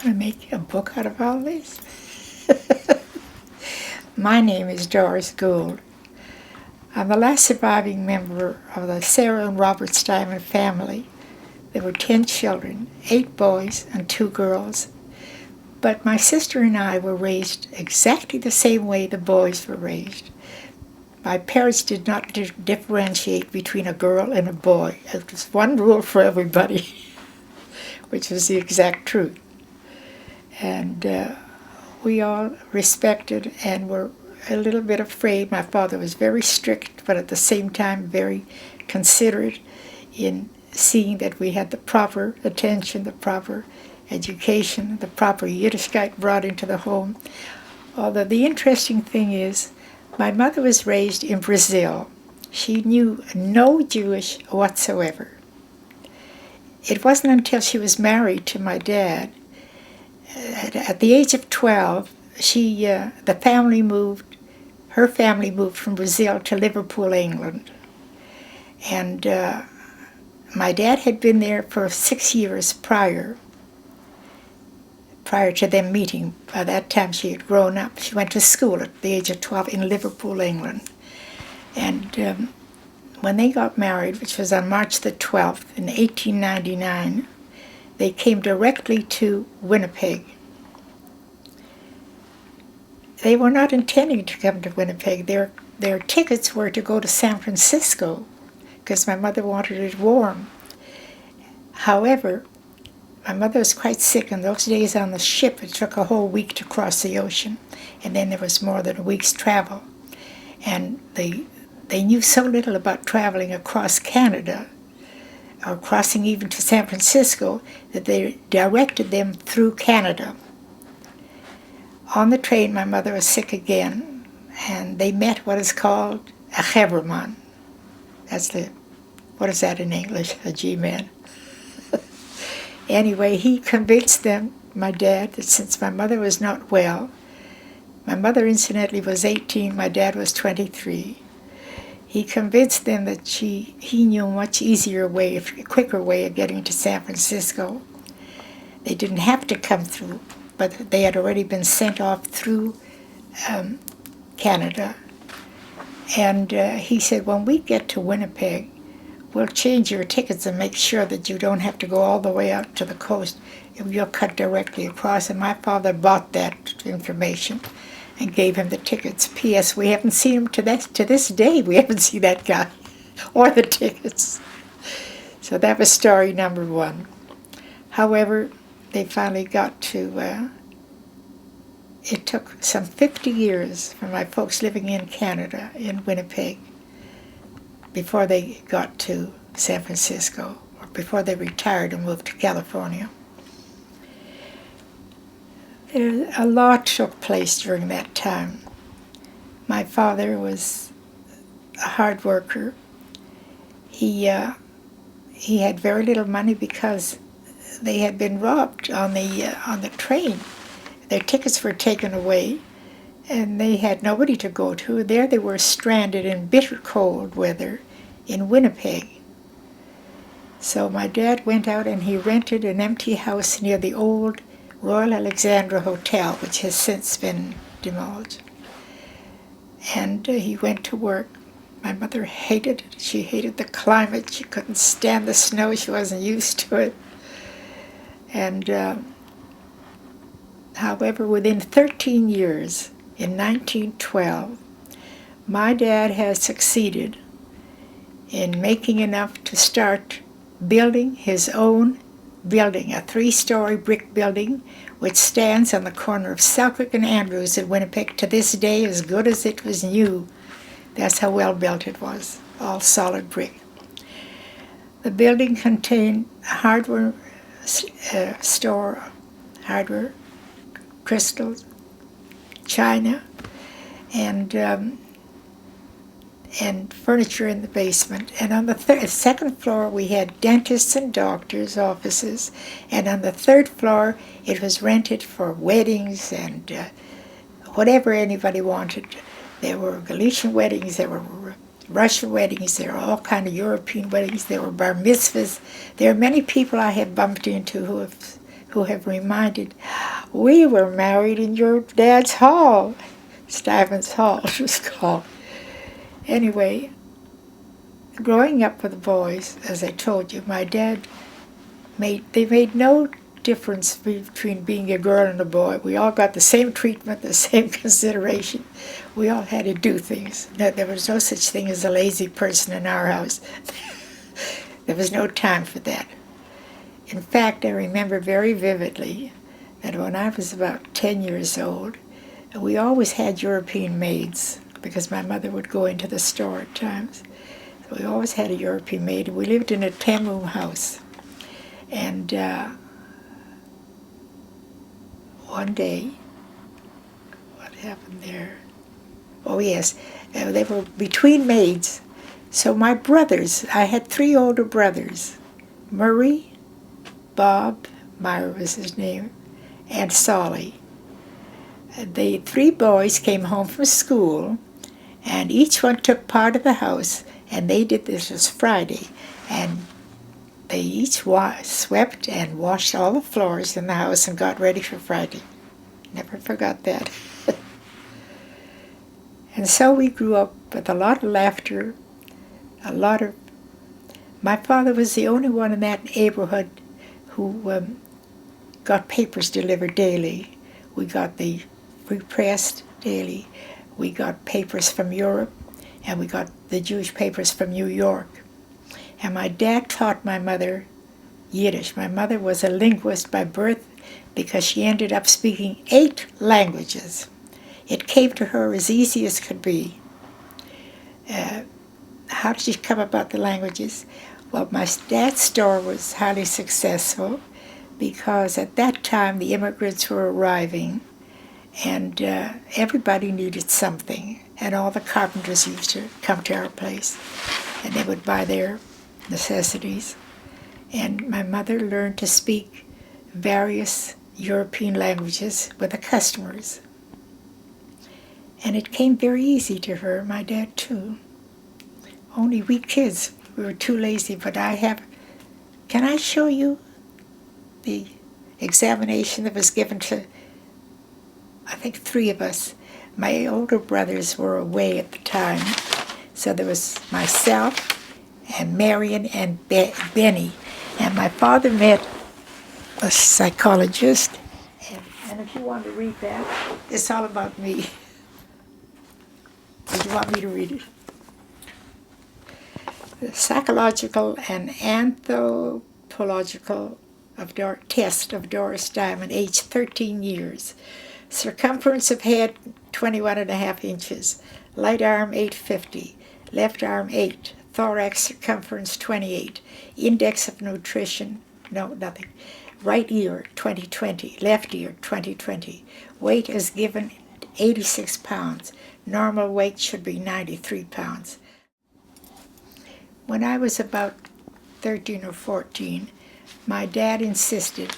going to make a book out of all this? My name is Doris Gould. I'm the last surviving member of the Sarah and Robert Stambler family. There were 10 children, 8 boys and 2 girls. But my sister and I were raised exactly the same way the boys were raised. My parents did not differentiate between a girl and a boy. It was one rule for everybody, which was the exact truth. And we all respected and were a little bit afraid. My father was very strict, but at the same time very considerate in seeing that we had the proper attention, the proper education, the proper Yiddishkeit brought into the home. Although the interesting thing is, my mother was raised in Brazil. She knew no Jewish whatsoever. It wasn't until she was married to my dad, at the age of 12, her family moved from Brazil to Liverpool, England. And my dad had been there for 6 years prior to them meeting. By that time she had grown up. She went to school at the age of 12 in Liverpool, England. And when they got married, which was on March the 12th in 1899, they came directly to Winnipeg. They were not intending to come to Winnipeg. Their tickets were to go to San Francisco because my mother wanted it warm. However, my mother was quite sick. In those days on the ship, it took a whole week to cross the ocean, and then there was more than a week's travel. And they knew so little about traveling across Canada, or crossing even to San Francisco, that they directed them through Canada. On the train, my mother was sick again, and they met what is called a Heberman. What is that in English? A G-man. Anyway, he convinced them, my dad, that since my mother was not well, my mother incidentally was 18, my dad was 23, he convinced them that he knew a much easier way, a quicker way of getting to San Francisco. They didn't have to come through, but they had already been sent off through Canada. And he said, when we get to Winnipeg, we'll change your tickets and make sure that you don't have to go all the way out to the coast. You'll cut directly across. And my father bought that information and gave him the tickets. P.S. We haven't seen him to this day. We haven't seen that guy or the tickets. So that was story number 1. However, they finally got to, it took some 50 years for my folks living in Canada, in Winnipeg, before they got to San Francisco, or before they retired and moved to California. A lot took place during that time. My father was a hard worker. He had very little money because they had been robbed on the train. Their tickets were taken away, and they had nobody to go to. There they were stranded in bitter cold weather in Winnipeg. So my dad went out and he rented an empty house near the old Royal Alexandra Hotel, which has since been demolished. And he went to work. My mother hated it. She hated the climate. She couldn't stand the snow. She wasn't used to it. And however, within 13 years, in 1912, my dad has succeeded in making enough to start building his own building, a 3-story brick building, which stands on the corner of Selkirk and Andrews in Winnipeg to this day, as good as it was new. That's how well built it was, all solid brick. The building contained a hardware store, hardware, crystals, china, and furniture in the basement. And on the second floor, we had dentists and doctors' offices. And on the 3rd floor, it was rented for weddings and whatever anybody wanted. There were Galician weddings, there were Russian weddings, there were all kind of European weddings, there were bar mitzvahs. There are many people I have bumped into who who have reminded, we were married in your dad's hall. Stuyvesant's Hall it was called. Anyway, growing up with the boys, as I told you, my dad made no difference between being a girl and a boy. We all got the same treatment, the same consideration. We all had to do things. No, there was no such thing as a lazy person in our house. There was no time for that. In fact, I remember very vividly that when I was about 10 years old, we always had European maids because my mother would go into the store at times. So we always had a European maid. We lived in a 10-room house. And one day, what happened there? Oh yes, they were between maids. So my brothers, I had 3 older brothers, Murray, Bob, Myra was his name, and Solly. The 3 boys came home from school, and each one took part of the house, and they did this as Friday, and they each swept and washed all the floors in the house and got ready for Friday. Never forgot that. And so we grew up with a lot of laughter, my father was the only one in that neighborhood who got papers delivered daily. We got the Free Press daily. We got papers from Europe, and we got the Jewish papers from New York. And my dad taught my mother Yiddish. My mother was a linguist by birth because she ended up speaking 8 languages. It came to her as easy as could be. How did she come about the languages? Well, my dad's store was highly successful because at that time the immigrants were arriving, and everybody needed something, and all the carpenters used to come to our place, and they would buy their necessities. And my mother learned to speak various European languages with the customers. And it came very easy to her, my dad too. Only we kids, we were too lazy, but can I show you the examination that was given to, I think, 3 of us. My older brothers were away at the time, so there was myself and Marion and Benny. And my father met a psychologist, and if you want to read that, it's all about me. Do you want me to read it? The psychological and anthropological test of Doris Diamond, age 13 years. Circumference of head 21.5 inches. Right arm 850. Left arm 8. Thorax circumference 28. Index of nutrition, no, nothing. Right ear 2020. Left ear 2020. Weight is given 86 pounds. Normal weight should be 93 pounds. When I was about 13 or 14, my dad insisted,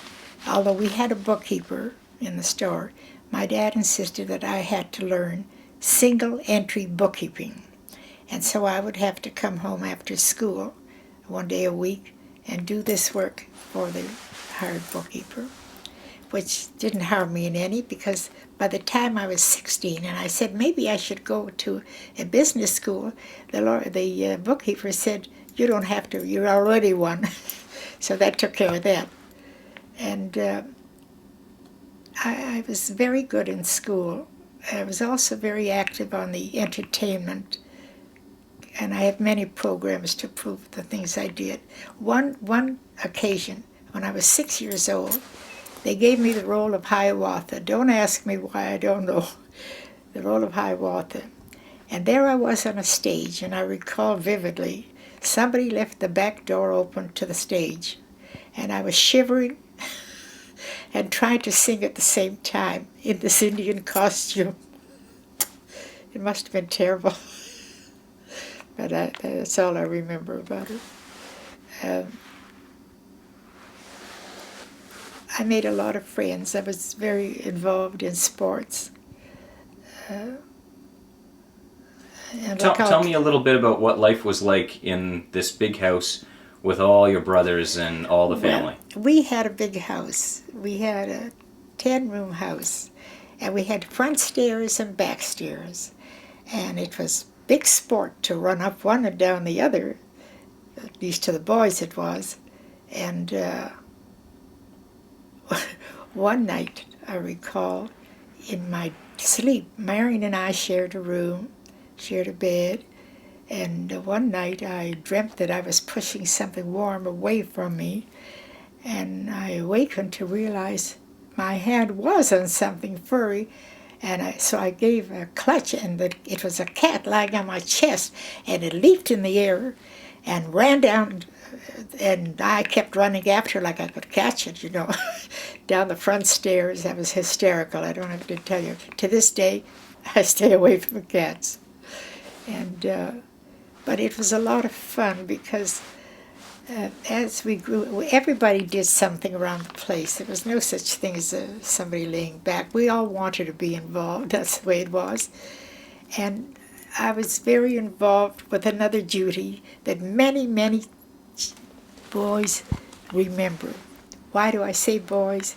although we had a bookkeeper in the store, my dad insisted that I had to learn single entry bookkeeping. And so I would have to come home after school 1 day a week and do this work for the hired bookkeeper, which didn't harm me in any, because by the time I was 16 and I said maybe I should go to a business school, the bookkeeper said, you don't have to, you're already one. So that took care of that. And I was very good in school. I was also very active on the entertainment, and I have many programs to prove the things I did. One occasion, when I was 6 years old, they gave me the role of Hiawatha. Don't ask me why, I don't know. The role of Hiawatha. And there I was on a stage, and I recall vividly, somebody left the back door open to the stage, and I was shivering and trying to sing at the same time in this Indian costume. It must have been terrible, but that's all I remember about it. I made a lot of friends. I was very involved in sports. Tell me a little bit about what life was like in this big house with all your brothers and all the family? Well, we had a big house. We had a 10-room house, and we had front stairs and back stairs. And it was big sport to run up one and down the other, at least to the boys it was. And one night, I recall, in my sleep, Marion and I shared a room, shared a bed, and one night I dreamt that I was pushing something warm away from me, and I awakened to realize my hand was on something furry, and so I gave a clutch, and it was a cat lying on my chest, and it leaped in the air and ran down, and I kept running after like I could catch it, down the front stairs. That was hysterical. I don't have to tell you. To this day, I stay away from cats. And but it was a lot of fun because as we grew, everybody did something around the place. There was no such thing as somebody laying back. We all wanted to be involved. That's the way it was. And I was very involved with another duty that many, many boys remember. Why do I say boys?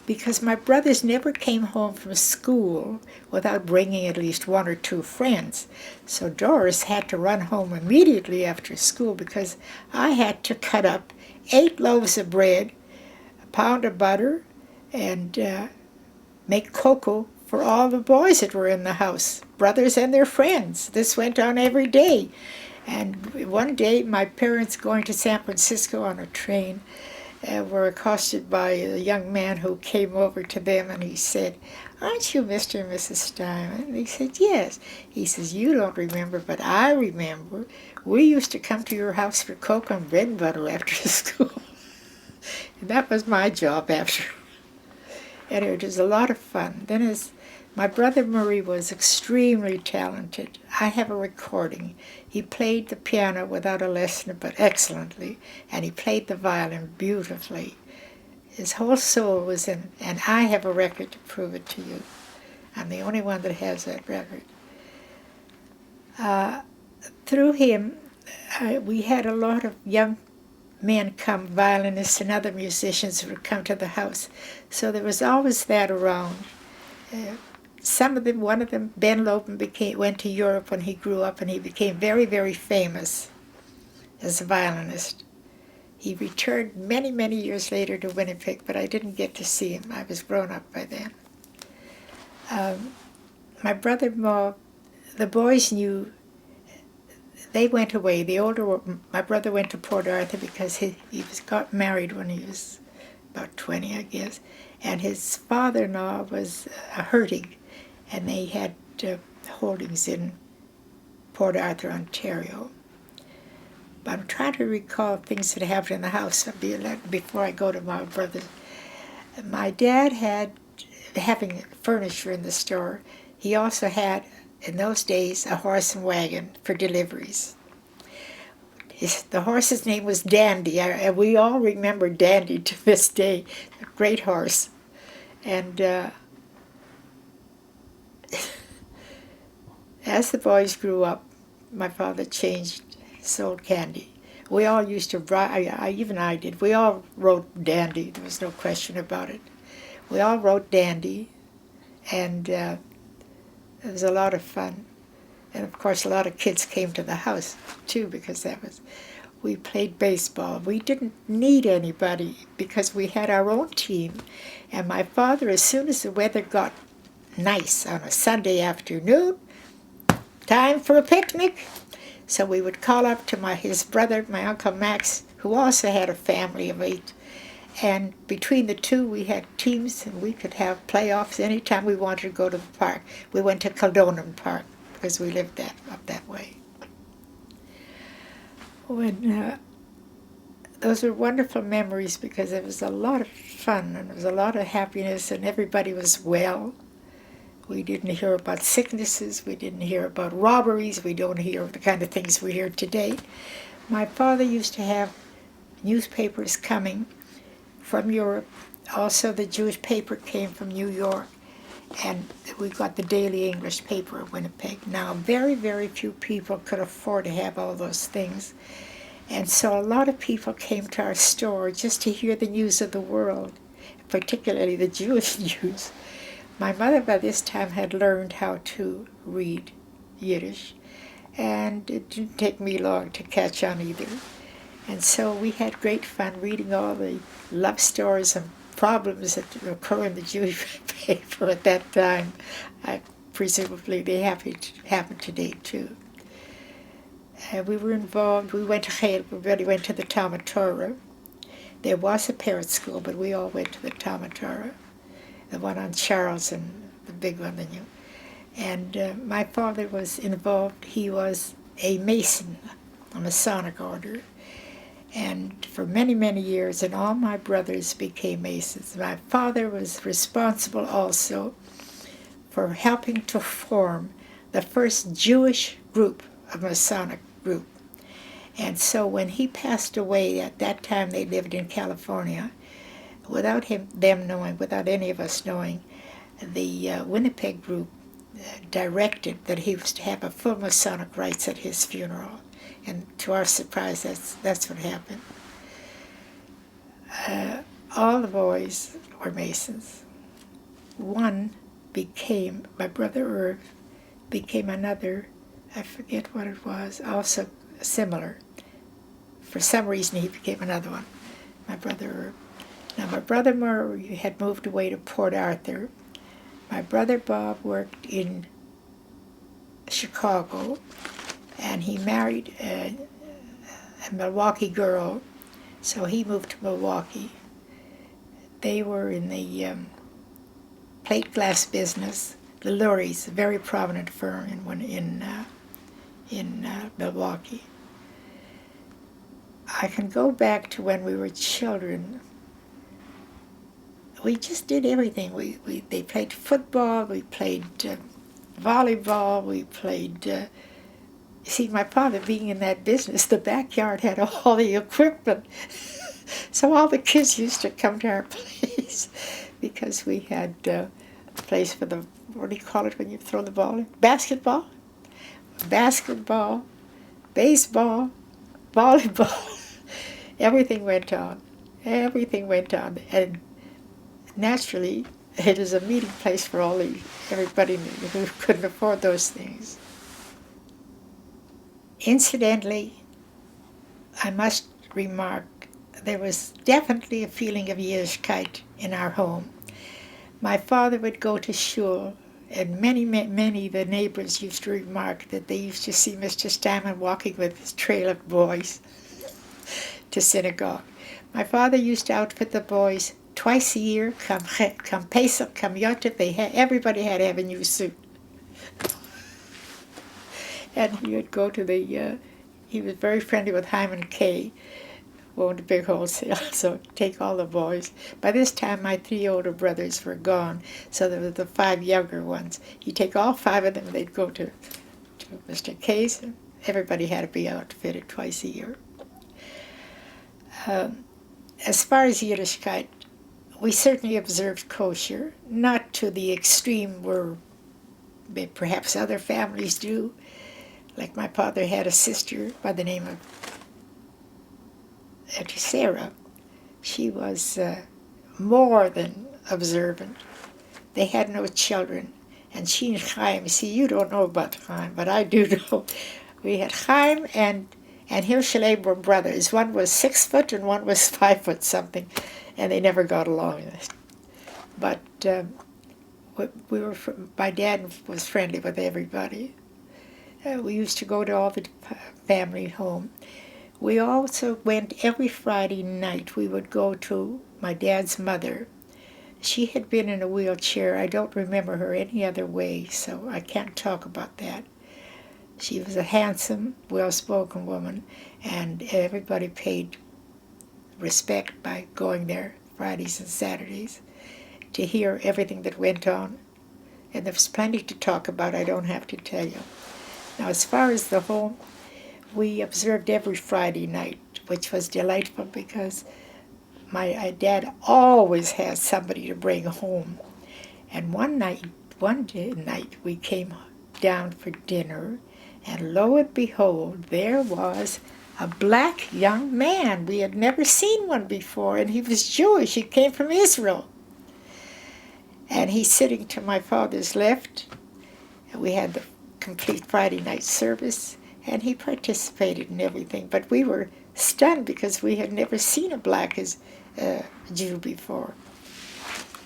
Because my brothers never came home from school without bringing at least one or two friends. So Doris had to run home immediately after school because I had to cut up 8 loaves of bread, a pound of butter, and make cocoa for all the boys that were in the house, brothers and their friends. This went on every day. And one day, my parents going to San Francisco on a train were accosted by a young man who came over to them, and he said, "Aren't you Mr. and Mrs. Steinman?" And they said, "Yes." He says, "You don't remember, but I remember. We used to come to your house for cocoa and bread and butter after school." And that was my job after. And it was a lot of fun. Then as my brother Murray was extremely talented. I have a recording. He played the piano without a lesson, but excellently, and he played the violin beautifully. His whole soul was in, and I have a record to prove it to you. I'm the only one that has that record. Through him, we had a lot of young men come, violinists and other musicians who would come to the house. So there was always that around. Some of them, one of them, Ben Lopen, went to Europe when he grew up, and he became very, very famous as a violinist. He returned many, many years later to Winnipeg, but I didn't get to see him. I was grown up by then. My brother-in-law, the boys knew, they went away. My brother went to Port Arthur because he got married when he was about 20, I guess, and his father-in-law was a Hurtig, and they had holdings in Port Arthur, Ontario. But I'm trying to recall things that happened in the house before I go to my brother. My dad having furniture in the store, he also had, in those days, a horse and wagon for deliveries. The horse's name was Dandy, and we all remember Dandy to this day, a great horse. And as the boys grew up, my father sold candy. We all used to write, even I did, we all wrote Dandy, there was no question about it. We all wrote Dandy, and it was a lot of fun. And of course a lot of kids came to the house too, because we played baseball. We didn't need anybody because we had our own team. And my father, as soon as the weather got nice on a Sunday afternoon, time for a picnic. So we would call up to his brother, my Uncle Max, who also had a family of 8. And between the two, we had teams, and we could have playoffs anytime we wanted to go to the park. We went to Kildonan Park because we lived up that way. Those were wonderful memories because it was a lot of fun and it was a lot of happiness, and everybody was well. We didn't hear about sicknesses. We didn't hear about robberies. We don't hear the kind of things we hear today. My father used to have newspapers coming from Europe. Also, the Jewish paper came from New York, and we got the Daily English paper of Winnipeg. Now, very, very few people could afford to have all those things. And so a lot of people came to our store just to hear the news of the world, particularly the Jewish news. My mother by this time had learned how to read Yiddish, and it didn't take me long to catch on either. And so we had great fun reading all the love stories and problems that occur in the Jewish paper at that time. Presumably they happen today too. We were involved. We went to Chayil. We really went to the Talmud Torah. There was a parent school, but we all went to the Talmud Torah, the one on Charles and the big one, the new. And my father was involved. He was a Mason, a Masonic order. And for many, many years, and all my brothers became Masons. My father was responsible also for helping to form the first Jewish group, a Masonic group. And so when he passed away, at that time they lived in California, without them knowing, without any of us knowing, the Winnipeg group directed that he was to have a full Masonic rites at his funeral. And to our surprise, that's what happened. All the boys were Masons. One became, my brother Irv, became another, I forget what it was, also similar. For some reason he became another one, my brother Irv. Now my brother Murray had moved away to Port Arthur. My brother Bob worked in Chicago, and he married a Milwaukee girl, so he moved to Milwaukee. They were in the plate glass business. The Lurie's, a very prominent firm in Milwaukee. I can go back to when we were children. We just did everything. They played football, we played volleyball, we played... See, my father being in that business, the backyard had all the equipment. So all the kids used to come to our place because we had a place for the, what do you call it when you throw the ball in? Basketball, baseball, volleyball. Everything went on. Everything went on. And naturally, it is a meeting place for everybody who couldn't afford those things. Incidentally, I must remark, there was definitely a feeling of Yiddishkeit in our home. My father would go to shul, and many of the neighbors used to remark that they used to see Mr. Stambler walking with his trail of boys to synagogue. My father used to outfit the boys twice a year, come Pesach, come Yontif, everybody had to have a new suit. And he would go to he was very friendly with Hyman Kay, who owned a big wholesale, so take all the boys. By this time, my 3 older brothers were gone, so there were the 5 younger ones. He'd take all 5 of them, they'd go to Mr. Kay's, and everybody had to be outfitted twice a year. As far as Yiddishkeit, we certainly observed kosher, not to the extreme where perhaps other families do. Like my father had a sister by the name of Sarah. She was more than observant. They had no children. And she and Chaim, see, you don't know about Chaim, but I do know. We had Chaim and Hirschele were brothers. One was 6 foot and one was 5 foot something, and they never got along. But my dad was friendly with everybody. We used to go to all the family home. We also went every Friday night. We would go to my dad's mother. She had been in a wheelchair. I don't remember her any other way, so I can't talk about that. She was a handsome, well-spoken woman, and everybody paid respect by going there Fridays and Saturdays to hear everything that went on. And there was plenty to talk about, I don't have to tell you. Now, as far as the home, we observed every Friday night, which was delightful because my dad always had somebody to bring home. And one night we came down for dinner, and lo and behold, there was a black young man. We had never seen one before, and he was Jewish. He came from Israel. And he's sitting to my father's left. And we had the complete Friday night service, and he participated in everything. But we were stunned because we had never seen a black Jew before.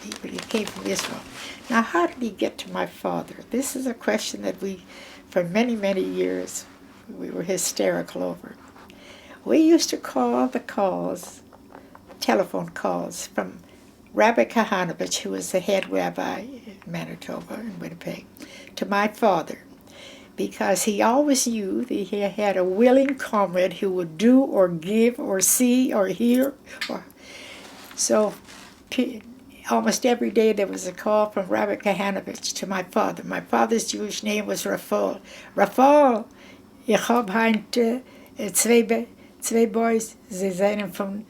He came from Israel. Now, how did he get to my father? This is a question that we, for many, many years, we were hysterical over. We used to call the calls, telephone calls, from Rabbi Kahanovich, who was the head rabbi in Manitoba and Winnipeg, to my father, because he always knew that he had a willing comrade who would do or give or see or hear. So almost every day there was a call from Rabbi Kahanovich to my father. My father's Jewish name was Rafal. Rafal, ich hab heute zwei Boys, sie seien von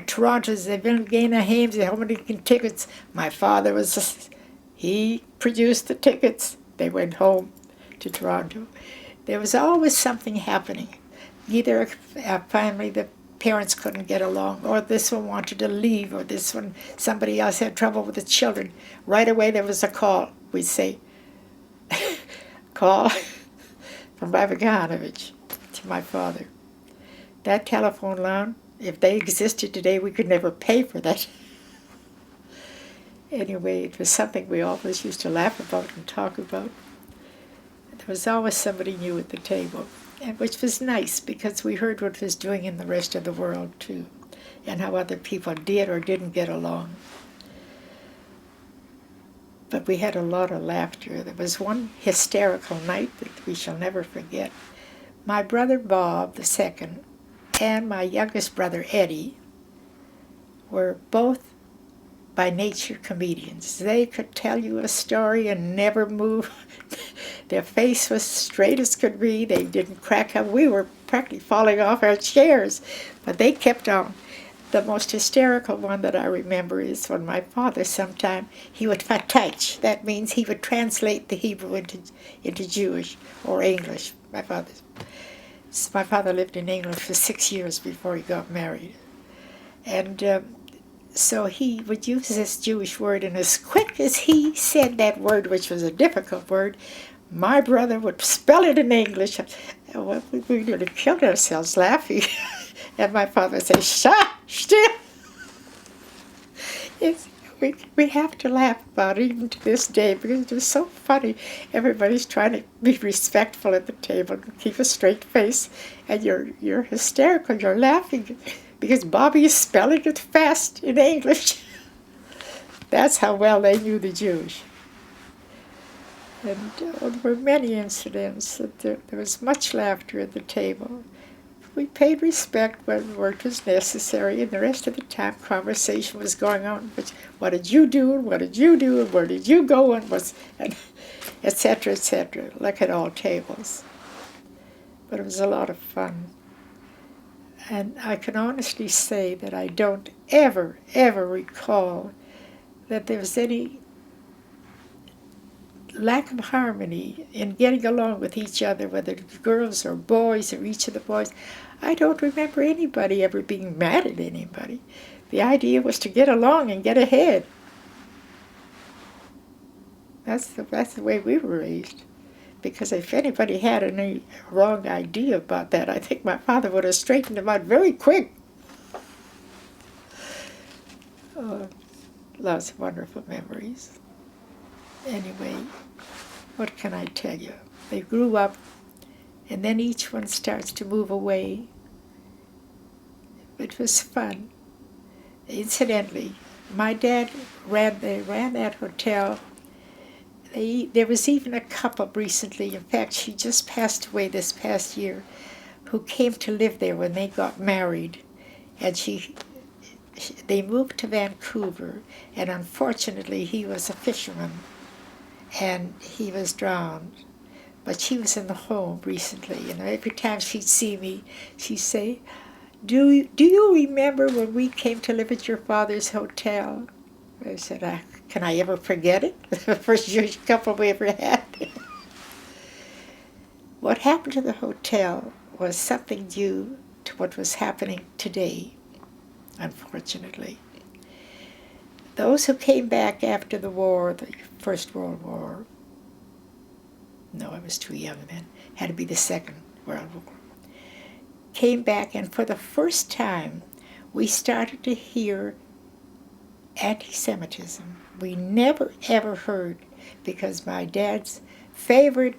Toronto, sie will gehen heim, sie haben die tickets. My father he produced the tickets. They went home to Toronto. There was always something happening. Either finally the parents couldn't get along, or this one wanted to leave, or this one, somebody else had trouble with the children. Right away there was a call. We'd say, call from Rabbi Kahanovich to my father. That telephone line, if they existed today, we could never pay for that. Anyway, it was something we always used to laugh about and talk about. There was always somebody new at the table, and which was nice because we heard what was doing in the rest of the world too, and how other people did or didn't get along. But we had a lot of laughter. There was one hysterical night that we shall never forget. My brother Bob, the second, and my youngest brother Eddie were both by nature comedians. They could tell you a story and never move. Their face was straight as could be. They didn't crack up. We were practically falling off our chairs, but they kept on. The most hysterical one that I remember is when my father sometime, he would fatach. That means he would translate the Hebrew into Jewish or English. My father lived in England for 6 years before he got married. And so he would use this Jewish word, and as quick as he said that word, which was a difficult word, my brother would spell it in English. Well, we nearly killed ourselves laughing. And my father would say, "Shut, still." We have to laugh about it even to this day because it was so funny. Everybody's trying to be respectful at the table and keep a straight face, and you're hysterical. You're laughing because Bobby is spelling it fast in English. That's how well they knew the Jewish. And there were many incidents that there was much laughter at the table. We paid respect when work was necessary, and the rest of the time conversation was going on. What did you do, and what did you do, and where did you go, and et cetera, like at all tables. But it was a lot of fun. And I can honestly say that I don't ever recall that there was any lack of harmony in getting along with each other, whether it was girls or boys or each of the boys. I don't remember anybody ever being mad at anybody. The idea was to get along and get ahead. That's the way we were raised. Because if anybody had any wrong idea about that, I think my father would have straightened them out very quick. Oh, lots of wonderful memories. Anyway, what can I tell you? They grew up, and then each one starts to move away. It was fun. Incidentally, my dad ran that hotel. There was even a couple recently, in fact, she just passed away this past year, who came to live there when they got married. And they moved to Vancouver, and unfortunately he was a fisherman, and he was drowned. But she was in the home recently, and every time she'd see me, she'd say, do you remember when we came to live at your father's hotel? I said, can I ever forget it? The first Jewish couple we ever had. What happened to the hotel was something due to what was happening today, unfortunately. Those who came back after the war, the First World War, no, I was too young then, had to be the Second World War, came back, and for the first time we started to hear anti-Semitism. We never ever heard, because my dad's favorite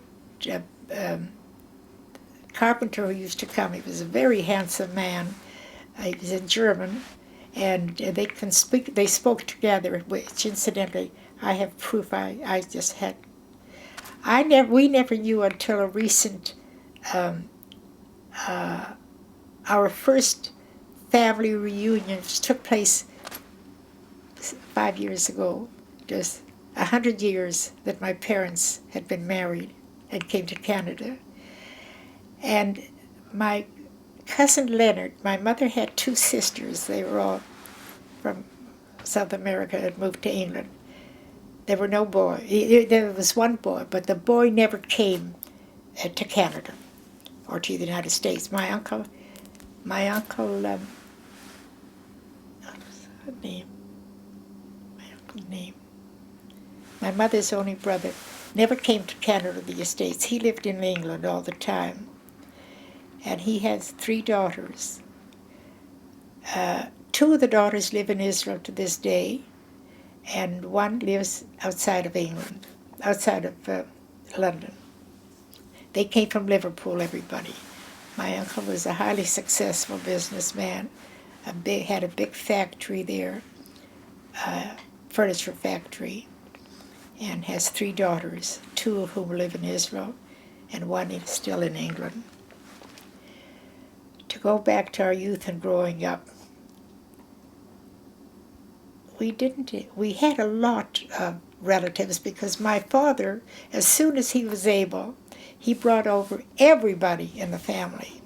carpenter who used to come, he was a very handsome man, he was a German, and they spoke together, which incidentally I have proof I just had. We never knew until a recent, our first family reunion, which took place 5 years ago, just 100 years that my parents had been married and came to Canada. And my cousin Leonard, my mother had 2 sisters. They were all from South America and moved to England. There were no boy. There was one boy, but the boy never came to Canada or to the United States. My uncle, what was her name? My uncle's name. My mother's only brother never came to Canada or the States. He lived in England all the time. And he has 3 daughters. 2 of the daughters live in Israel to this day, and 1 lives outside of England, outside of London. They came from Liverpool, everybody. My uncle was a highly successful businessman, had a big factory there, furniture factory, and has 3 daughters, 2 of whom live in Israel, and 1 is still in England. To go back to our youth and growing up, we had a lot of relatives, because my father, as soon as he was able, he brought over everybody in the family.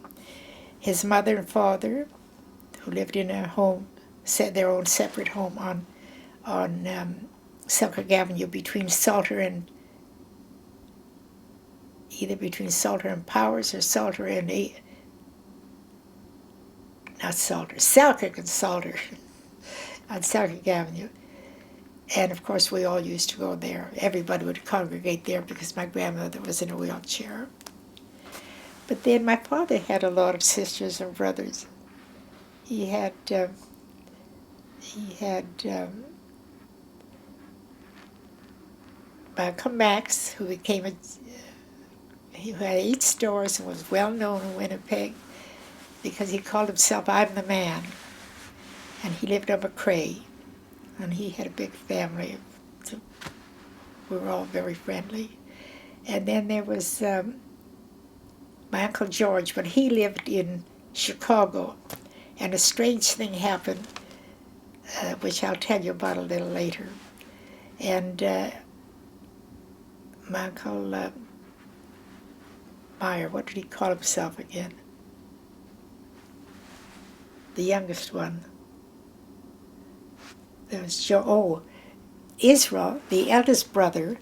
His mother and father, who lived in a home, set their own separate home on Selkirk Avenue between Salter and, either between Salter and Powers or Salter and, not Salter, Selkirk and Salter, on Selkirk Avenue. And of course we all used to go there. Everybody would congregate there because my grandmother was in a wheelchair. But then my father had a lot of sisters and brothers. He had my Uncle Max, who he had 8 stores and was well known in Winnipeg because he called himself I'm the Man. And he lived on McCrae, and he had a big family. So we were all very friendly. And then there was my Uncle George, but he lived in Chicago. And a strange thing happened, which I'll tell you about a little later. And my Uncle Meyer, what did he call himself again? The youngest one. There was Israel, the eldest brother,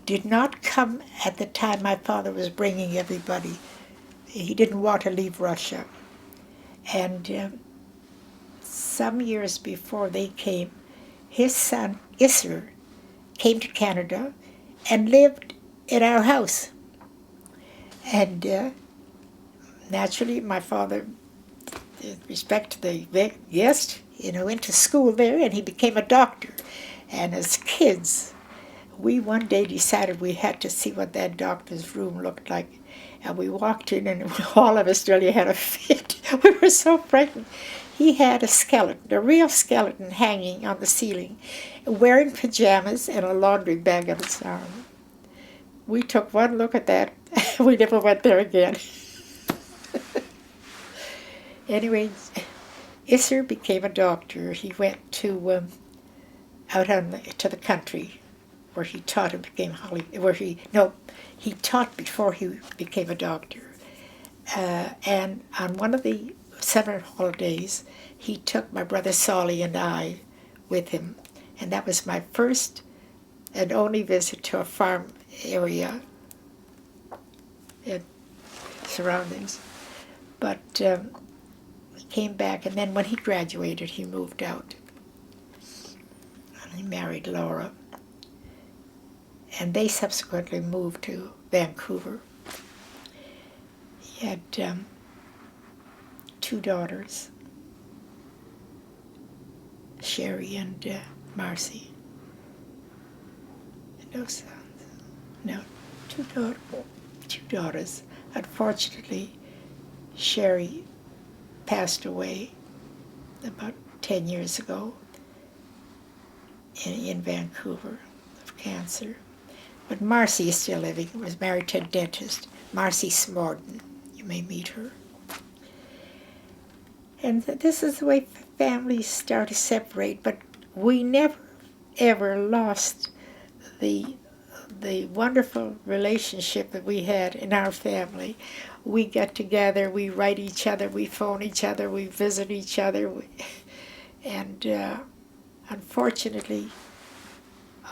did not come at the time my father was bringing everybody. He didn't want to leave Russia. And some years before they came, his son, Isser, came to Canada and lived in our house. And naturally, my father, in respect to the guest, went to school there, and he became a doctor. And as kids, we one day decided we had to see what that doctor's room looked like. And we walked in, and all of us really had a fit. We were so frightened. He had a skeleton, a real skeleton, hanging on the ceiling, wearing pajamas and a laundry bag on his arm. We took one look at that. We never went there again. Anyway, Isser became a doctor. He went to to the country, where he taught and became he taught before he became a doctor. And on one of the summer holidays, he took my brother Solly and I with him, and that was my first and only visit to a farm area surroundings. But he came back, and then when he graduated, he moved out. And he married Laura. And they subsequently moved to Vancouver. He had 2 daughters, Sherry and Marcy. And no sons. No, 2 daughters. Unfortunately, Sherry passed away about 10 years ago in Vancouver of cancer. But Marcy is still living, was married to a dentist, Marcy Smorden. You may meet her. And this is the way families start to separate, but we never, ever lost the wonderful relationship that we had in our family. We get together, we write each other, we phone each other, we visit each other. And unfortunately,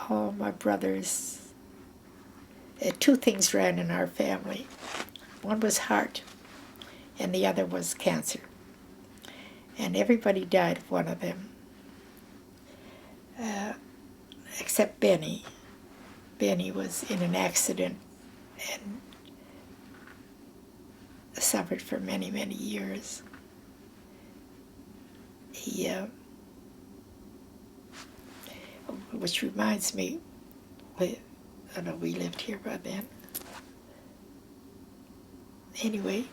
all my brothers, 2 things ran in our family. One was heart, and the other was cancer. And everybody died of one of them, except Benny. Benny was in an accident and suffered for many, many years. He, which reminds me, I know we lived here by then. Anyway,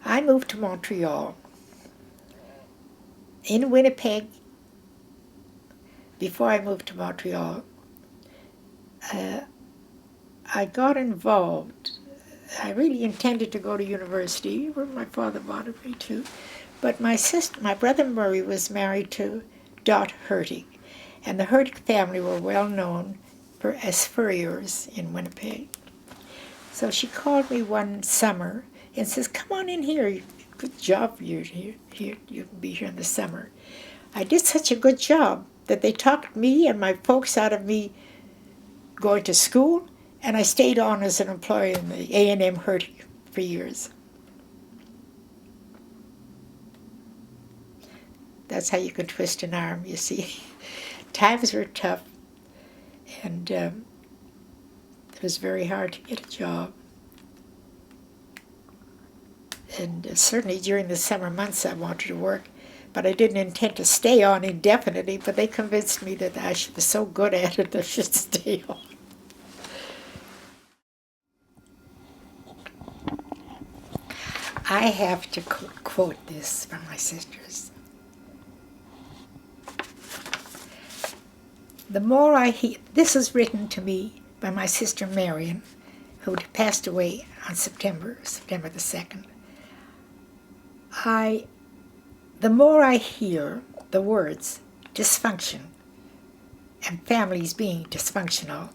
I moved to Montreal. In Winnipeg, before I moved to Montreal, I got involved. I really intended to go to university, where my father wanted me to, but my brother Murray was married to Dot Hurtig, and the Hurtig family were well known as furriers in Winnipeg. So she called me one summer and says, "Come on in here. Good job for you here. You can be here in the summer." I did such a good job that they talked me and my folks out of me going to school, and I stayed on as an employee in the A&M Hurtig for years. That's how you can twist an arm, you see. Times were tough, and it was very hard to get a job. And certainly during the summer months I wanted to work, but I didn't intend to stay on indefinitely, but they convinced me that I was so good at it that I should stay on. I have to quote this from my sisters. The more I hear, this is written to me by my sister Marion, who passed away on September the 2nd. The more I hear the words dysfunction and families being dysfunctional,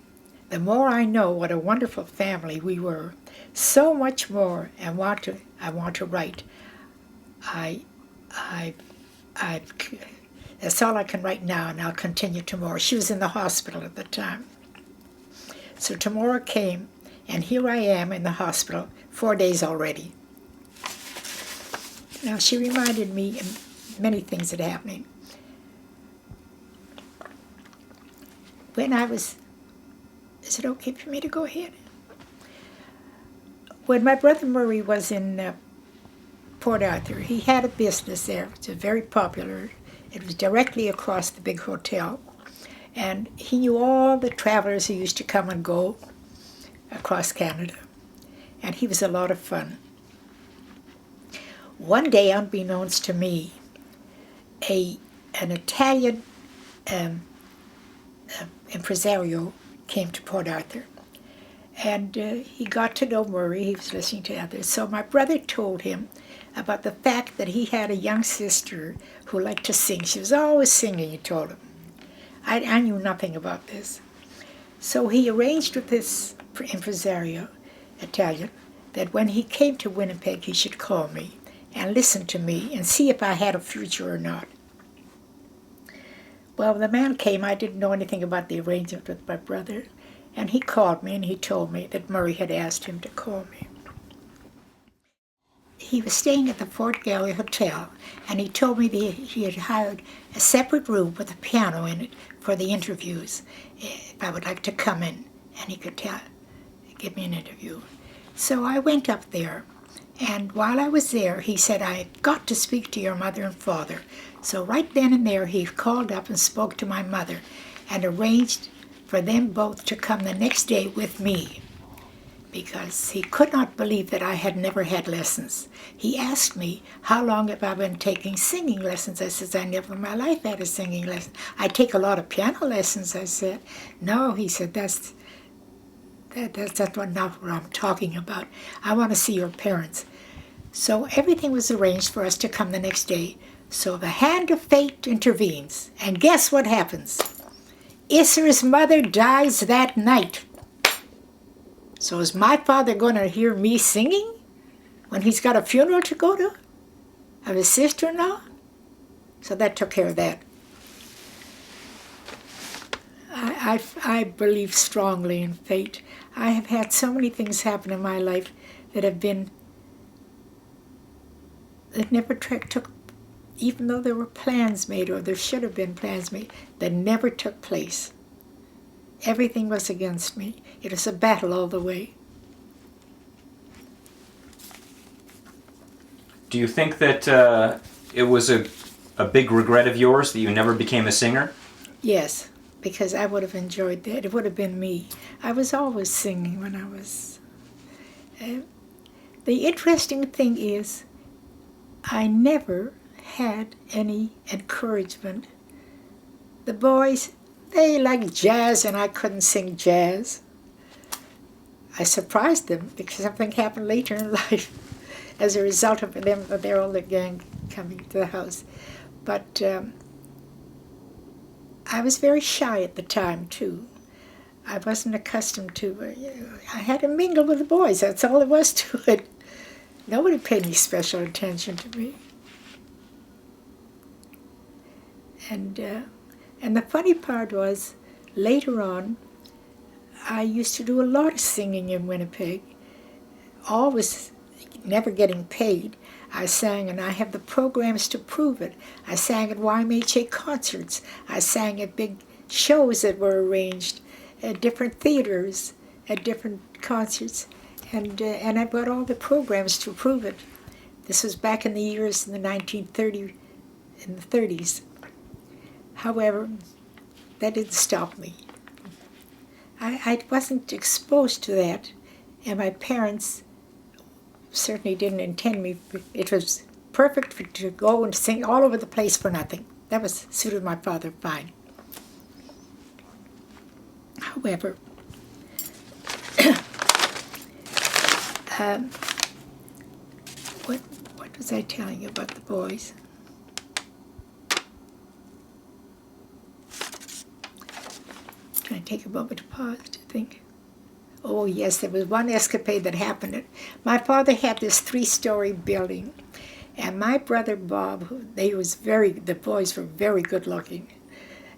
the more I know what a wonderful family we were. So much more I want to write. That's all I can write now, and I'll continue tomorrow. She was in the hospital at the time. So tomorrow came, and here I am in the hospital, 4 days already. Now, she reminded me of many things that happening. When I was, is it okay for me to go ahead? When my brother Murray was in Port Arthur, he had a business there. It was very popular. It was directly across the big hotel. And he knew all the travelers who used to come and go across Canada. And he was a lot of fun. One day, unbeknownst to me, an Italian impresario came to Port Arthur. And he got to know Murray. He was listening to others. So my brother told him about the fact that he had a young sister who liked to sing. She was always singing, he told him. I knew nothing about this. So he arranged with this impresario, Italian, that when he came to Winnipeg, he should call me and listen to me and see if I had a future or not. Well, when the man came, I didn't know anything about the arrangement with my brother, and he called me and he told me that Murray had asked him to call me. he was staying at the Fort Garry Hotel, and he told me that he had hired a separate room with a piano in it for the interviews, if I would like to come in, and he could give me an interview. So I went up there, and while I was there, he said, "I've got to speak to your mother and father." So right then and there, he called up and spoke to my mother and arranged for them both to come the next day with me, because he could not believe that I had never had lessons. He asked me, "How long have I been taking singing lessons?" I said, "I never in my life had a singing lesson. I take a lot of piano lessons," I said. "No," he said, that's not what I'm talking about. I want to see your parents." So everything was arranged for us to come the next day. So the hand of fate intervenes, and guess what happens? Isser's mother dies that night. So is my father going to hear me singing when he's got a funeral to go to of his sister-in-law? So that took care of that. I believe strongly in fate. I have had so many things happen in my life that never took, even though there were plans made, or there should have been plans made, that never took place. Everything was against me. It was a battle all the way. Do you think that it was a big regret of yours that you never became a singer? Yes, because I would have enjoyed that. It would have been me. I was always singing when I was... the interesting thing is, I never had any encouragement. The boys, they liked jazz, and I couldn't sing jazz. I surprised them because something happened later in life as a result of them, their older gang coming to the house. But I was very shy at the time, too. I wasn't accustomed to... I had to mingle with the boys. That's all there was to it. Nobody paid any special attention to me. And the funny part was, later on, I used to do a lot of singing in Winnipeg, always never getting paid. I sang, and I have the programs to prove it. I sang at YMHA concerts. I sang at big shows that were arranged at different theaters, at different concerts, and I've got all the programs to prove it. This was back in the years in the 30s. However, that didn't stop me. I wasn't exposed to that, and my parents certainly didn't intend me. It was perfect to go and sing all over the place for nothing. That suited my father fine. However, what was I telling you about the boys? Can I take a moment to pause to think? Oh yes, there was one escapade that happened. My father had this 3-story building, and my brother Bob, the boys were very good looking,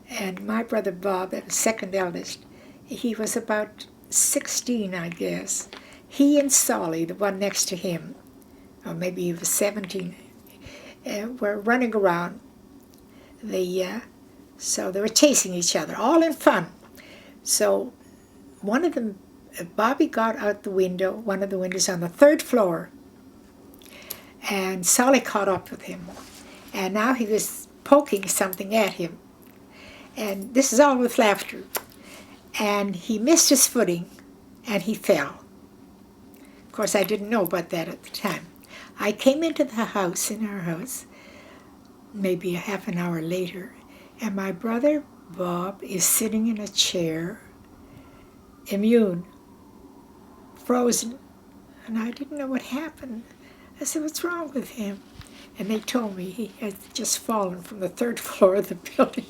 and my brother Bob, the second eldest, he was about 16, I guess. He and Solly, the one next to him, or maybe he was 17, were running around. So they were chasing each other, all in fun. So one of them, Bobby got out the window, one of the windows on the 3rd floor, and Solly caught up with him. And now he was poking something at him. And this is all with laughter. And he missed his footing, and he fell. Of course, I didn't know about that at the time. I came into the house, in our house, maybe a half an hour later, and my brother Bob is sitting in a chair, immune, frozen, and I didn't know what happened. I said, "What's wrong with him?" And they told me he had just fallen from the 3rd floor of the building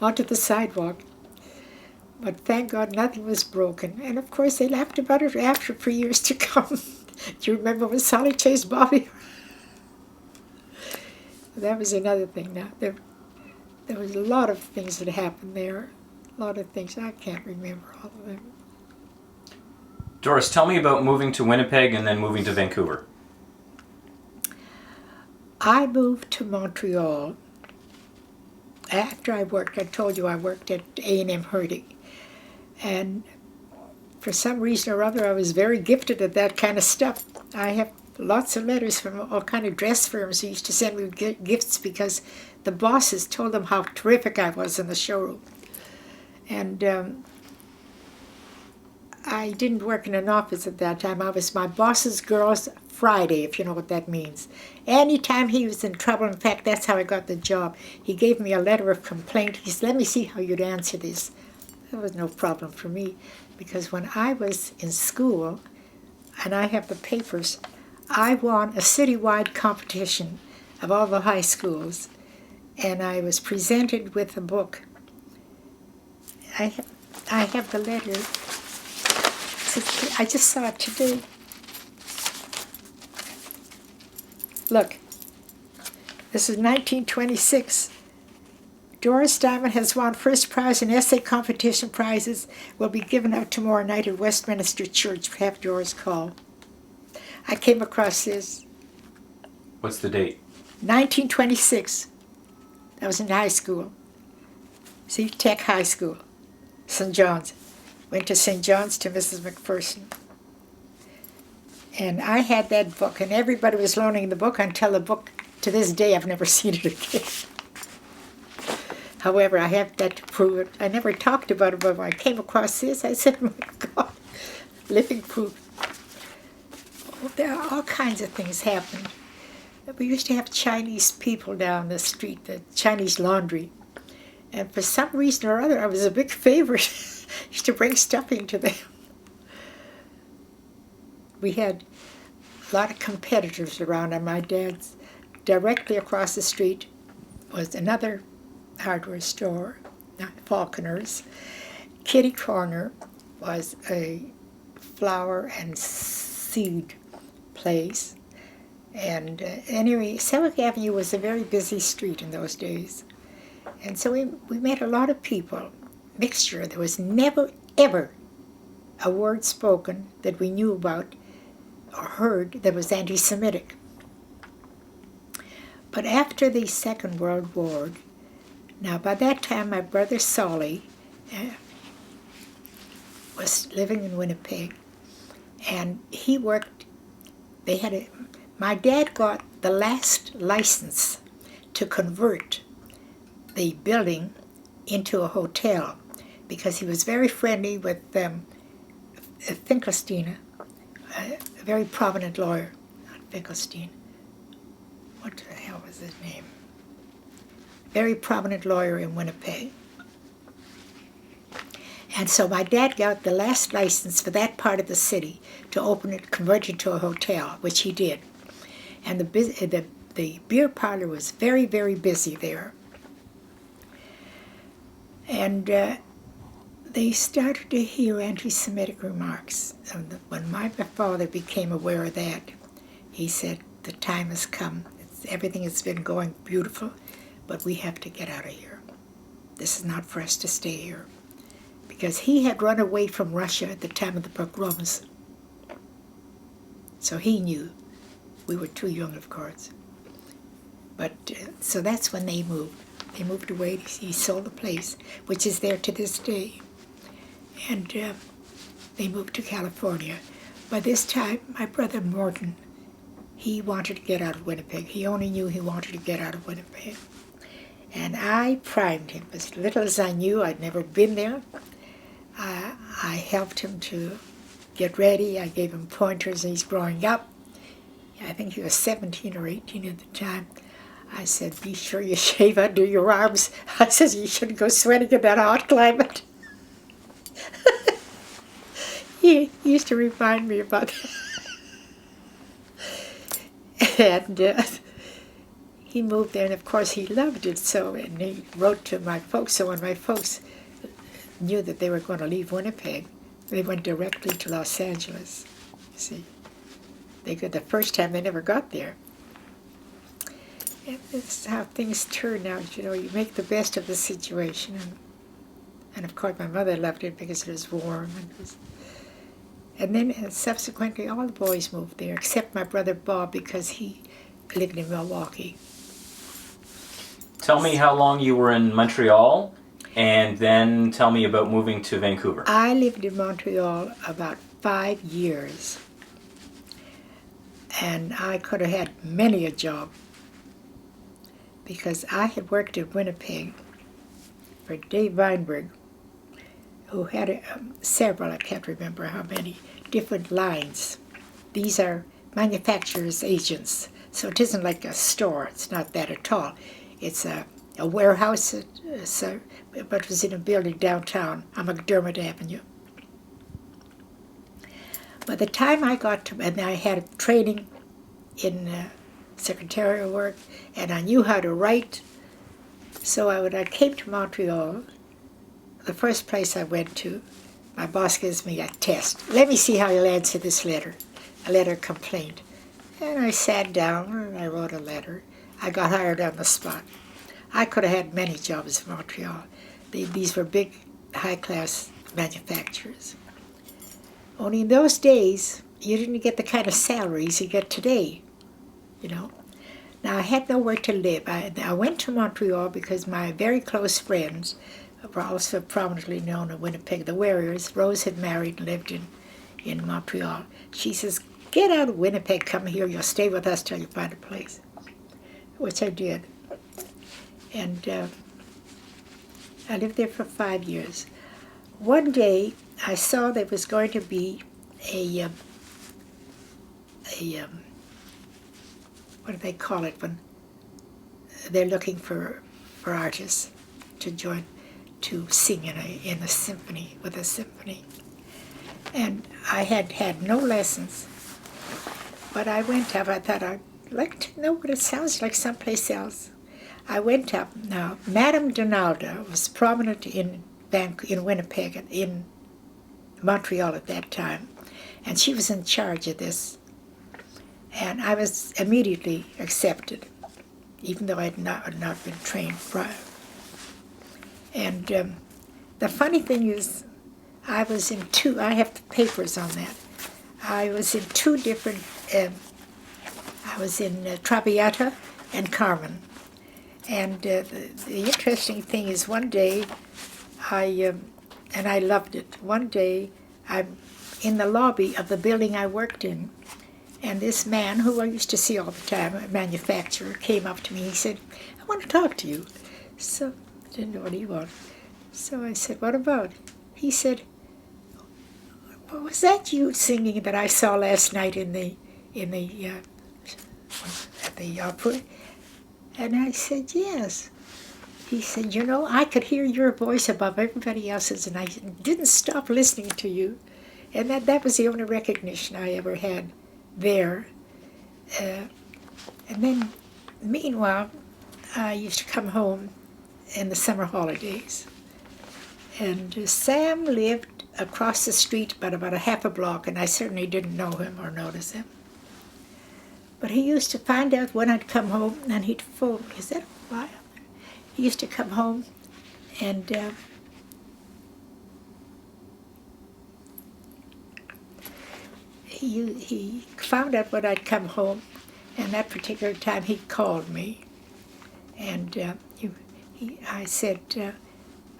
onto the sidewalk. But thank God nothing was broken. And of course they laughed about it after for years to come. Do you remember when Solly chased Bobby? That was another thing. Now there was a lot of things that happened there. A lot of things. I can't remember all of them. Doris, tell me about moving to Winnipeg and then moving to Vancouver. I moved to Montreal after I told you I worked at A&M Herding. And for some reason or other, I was very gifted at that kind of stuff. I have lots of letters from all kind of dress firms who used to send me gifts because the bosses told them how terrific I was in the showroom. And I didn't work in an office at that time. I was my boss's girl's Friday, if you know what that means. Anytime he was in trouble, in fact, that's how I got the job. He gave me a letter of complaint. He said, let me see how you'd answer this. That was no problem for me, because when I was in school, and I have the papers, I won a citywide competition of all the high schools, and I was presented with a book. I have the letter. I just saw it today. Look, this is 1926. Doris Diamond has won first prize in essay competition. Prizes will be given out tomorrow night at Westminster Church. Have Doris call. I came across this. What's the date? 1926. I was in high school. See, Tech High School, St. John's. Went to St. John's to Mrs. McPherson. And I had that book, and everybody was loaning the book until the book, to this day, I've never seen it again. However, I have that to prove it. I never talked about it, but when I came across this, I said, oh my God, living proof. Oh, there are all kinds of things happened. We used to have Chinese people down the street, the Chinese laundry. And for some reason or other, I was a big favorite. Used to bring stuffing to them. We had a lot of competitors around, and my dad's directly across the street was another hardware store, Falconer's. Kitty Corner was a flower and seed place. And anyway, Selleck Avenue was a very busy street in those days. And so we met a lot of people, mixture. There was never, ever a word spoken that we knew about or heard that was anti-Semitic. But after the Second World War, now by that time my brother Solly was living in Winnipeg, and he worked, my dad got the last license to convert the building into a hotel because he was very friendly with Finkelstein, a very prominent lawyer. Not Finkelstein. What the hell was his name? Very prominent lawyer in Winnipeg. And so my dad got the last license for that part of the city to open it, convert it to a hotel, which he did. And the beer parlor was very, very busy there. And they started to hear anti-Semitic remarks. And when my father became aware of that, he said, the time has come. Everything has been going beautiful, but we have to get out of here. This is not for us to stay here. Because he had run away from Russia at the time of the pogroms. So he knew. We were too young, of course. But so that's when they moved. They moved away. He sold the place, which is there to this day. And they moved to California. By this time, my brother Morton, he wanted to get out of Winnipeg. He only knew he wanted to get out of Winnipeg. And I primed him. As little as I knew, I'd never been there. I helped him to get ready. I gave him pointers as he's growing up. I think he was 17 or 18 at the time. I said, be sure you shave under your arms. I said, you shouldn't go sweating in that hot climate. He used to remind me about that. And he moved there, and of course he loved it so, and he wrote to my folks. So when my folks knew that they were going to leave Winnipeg, they went directly to Los Angeles. See, the first time they never got there. And this is how things turn out, you know. You make the best of the situation, and of course my mother loved it because it was warm. And then subsequently all the boys moved there, except my brother Bob, because he lived in Milwaukee. Tell me how long you were in Montreal, and then tell me about moving to Vancouver. I lived in Montreal about 5 years. And I could have had many a job, because I had worked in Winnipeg for Dave Weinberg, who had several, I can't remember how many, different lines. These are manufacturers' agents, so it isn't like a store. It's not that at all. It's a warehouse, but it was in a building downtown on McDermott Avenue. By the time I got to, and I had training in secretarial work, and I knew how to write. So when I came to Montreal, the first place I went to, my boss gives me a test. Let me see how you'll answer this letter, a letter of complaint. And I sat down and I wrote a letter. I got hired on the spot. I could have had many jobs in Montreal. These were big, high-class manufacturers. Only in those days, you didn't get the kind of salaries you get today, you know. Now, I had nowhere to live. I went to Montreal because my very close friends were also prominently known in Winnipeg, the Warriors. Rose had married and lived in Montreal. She says, get out of Winnipeg, come here, you'll stay with us till you find a place, which I did. And I lived there for 5 years. One day, I saw there was going to be what do they call it when they're looking for artists to join, to sing in a symphony, with a symphony. And I had had no lessons, but I went up. I thought I'd like to know what it sounds like someplace else. I went up. Now, Madame Donalda was prominent in Winnipeg, in Montreal at that time, and she was in charge of this. And I was immediately accepted, even though I had not been trained prior. And the funny thing is, I was in I have the papers on that. I was in two different, I was in Traviata and Carmen. And the interesting thing is, one day, and I loved it. One day, I'm in the lobby of the building I worked in, and this man, who I used to see all the time, a manufacturer, came up to me. He said, I want to talk to you. So I didn't know what he wanted. So I said, what about? He said, well, was that you singing that I saw last night at the opera? And I said, yes. He said, you know, I could hear your voice above everybody else's, and I didn't stop listening to you. And that was the only recognition I ever had there. And then, meanwhile, I used to come home in the summer holidays. And Sam lived across the street about a half a block, and I certainly didn't know him or notice him. But he used to find out when I'd come home, and he'd phone me. Is that a fly? He used to come home, and he found out when I'd come home, and that particular time he called me. And I said,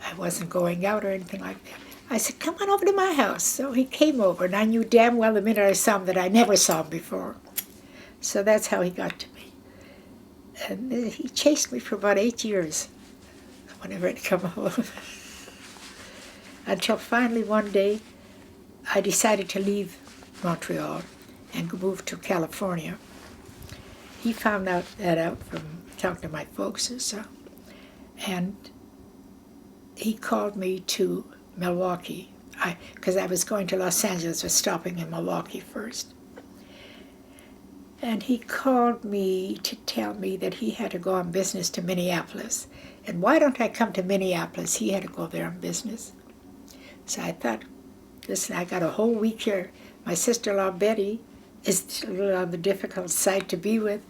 I wasn't going out or anything like that. I said, come on over to my house. So he came over, and I knew damn well the minute I saw him that I never saw him before. So that's how he got to me. And he chased me for about 8 years whenever I'd come home. Until finally one day I decided to leave Montreal and move to California. He found that out from talking to my folks and so. And he called me to Milwaukee, because I was going to Los Angeles, was stopping in Milwaukee first. And he called me to tell me that he had to go on business to Minneapolis. And why don't I come to Minneapolis? He had to go there on business. So I thought, listen, I got a whole week here. My sister-in-law Betty is a little on the difficult side to be with.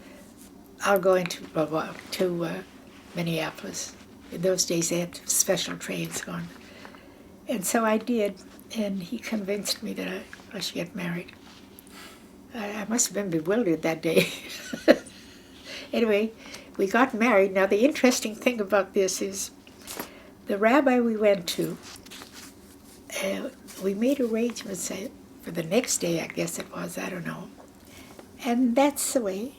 I'll go into Minneapolis. In those days they had special trains going. And so I did, and he convinced me that unless you get married. I must have been bewildered that day. Anyway, we got married. Now, the interesting thing about this is the rabbi we went to, we made arrangements for the next day, I guess it was, I don't know. And that's the way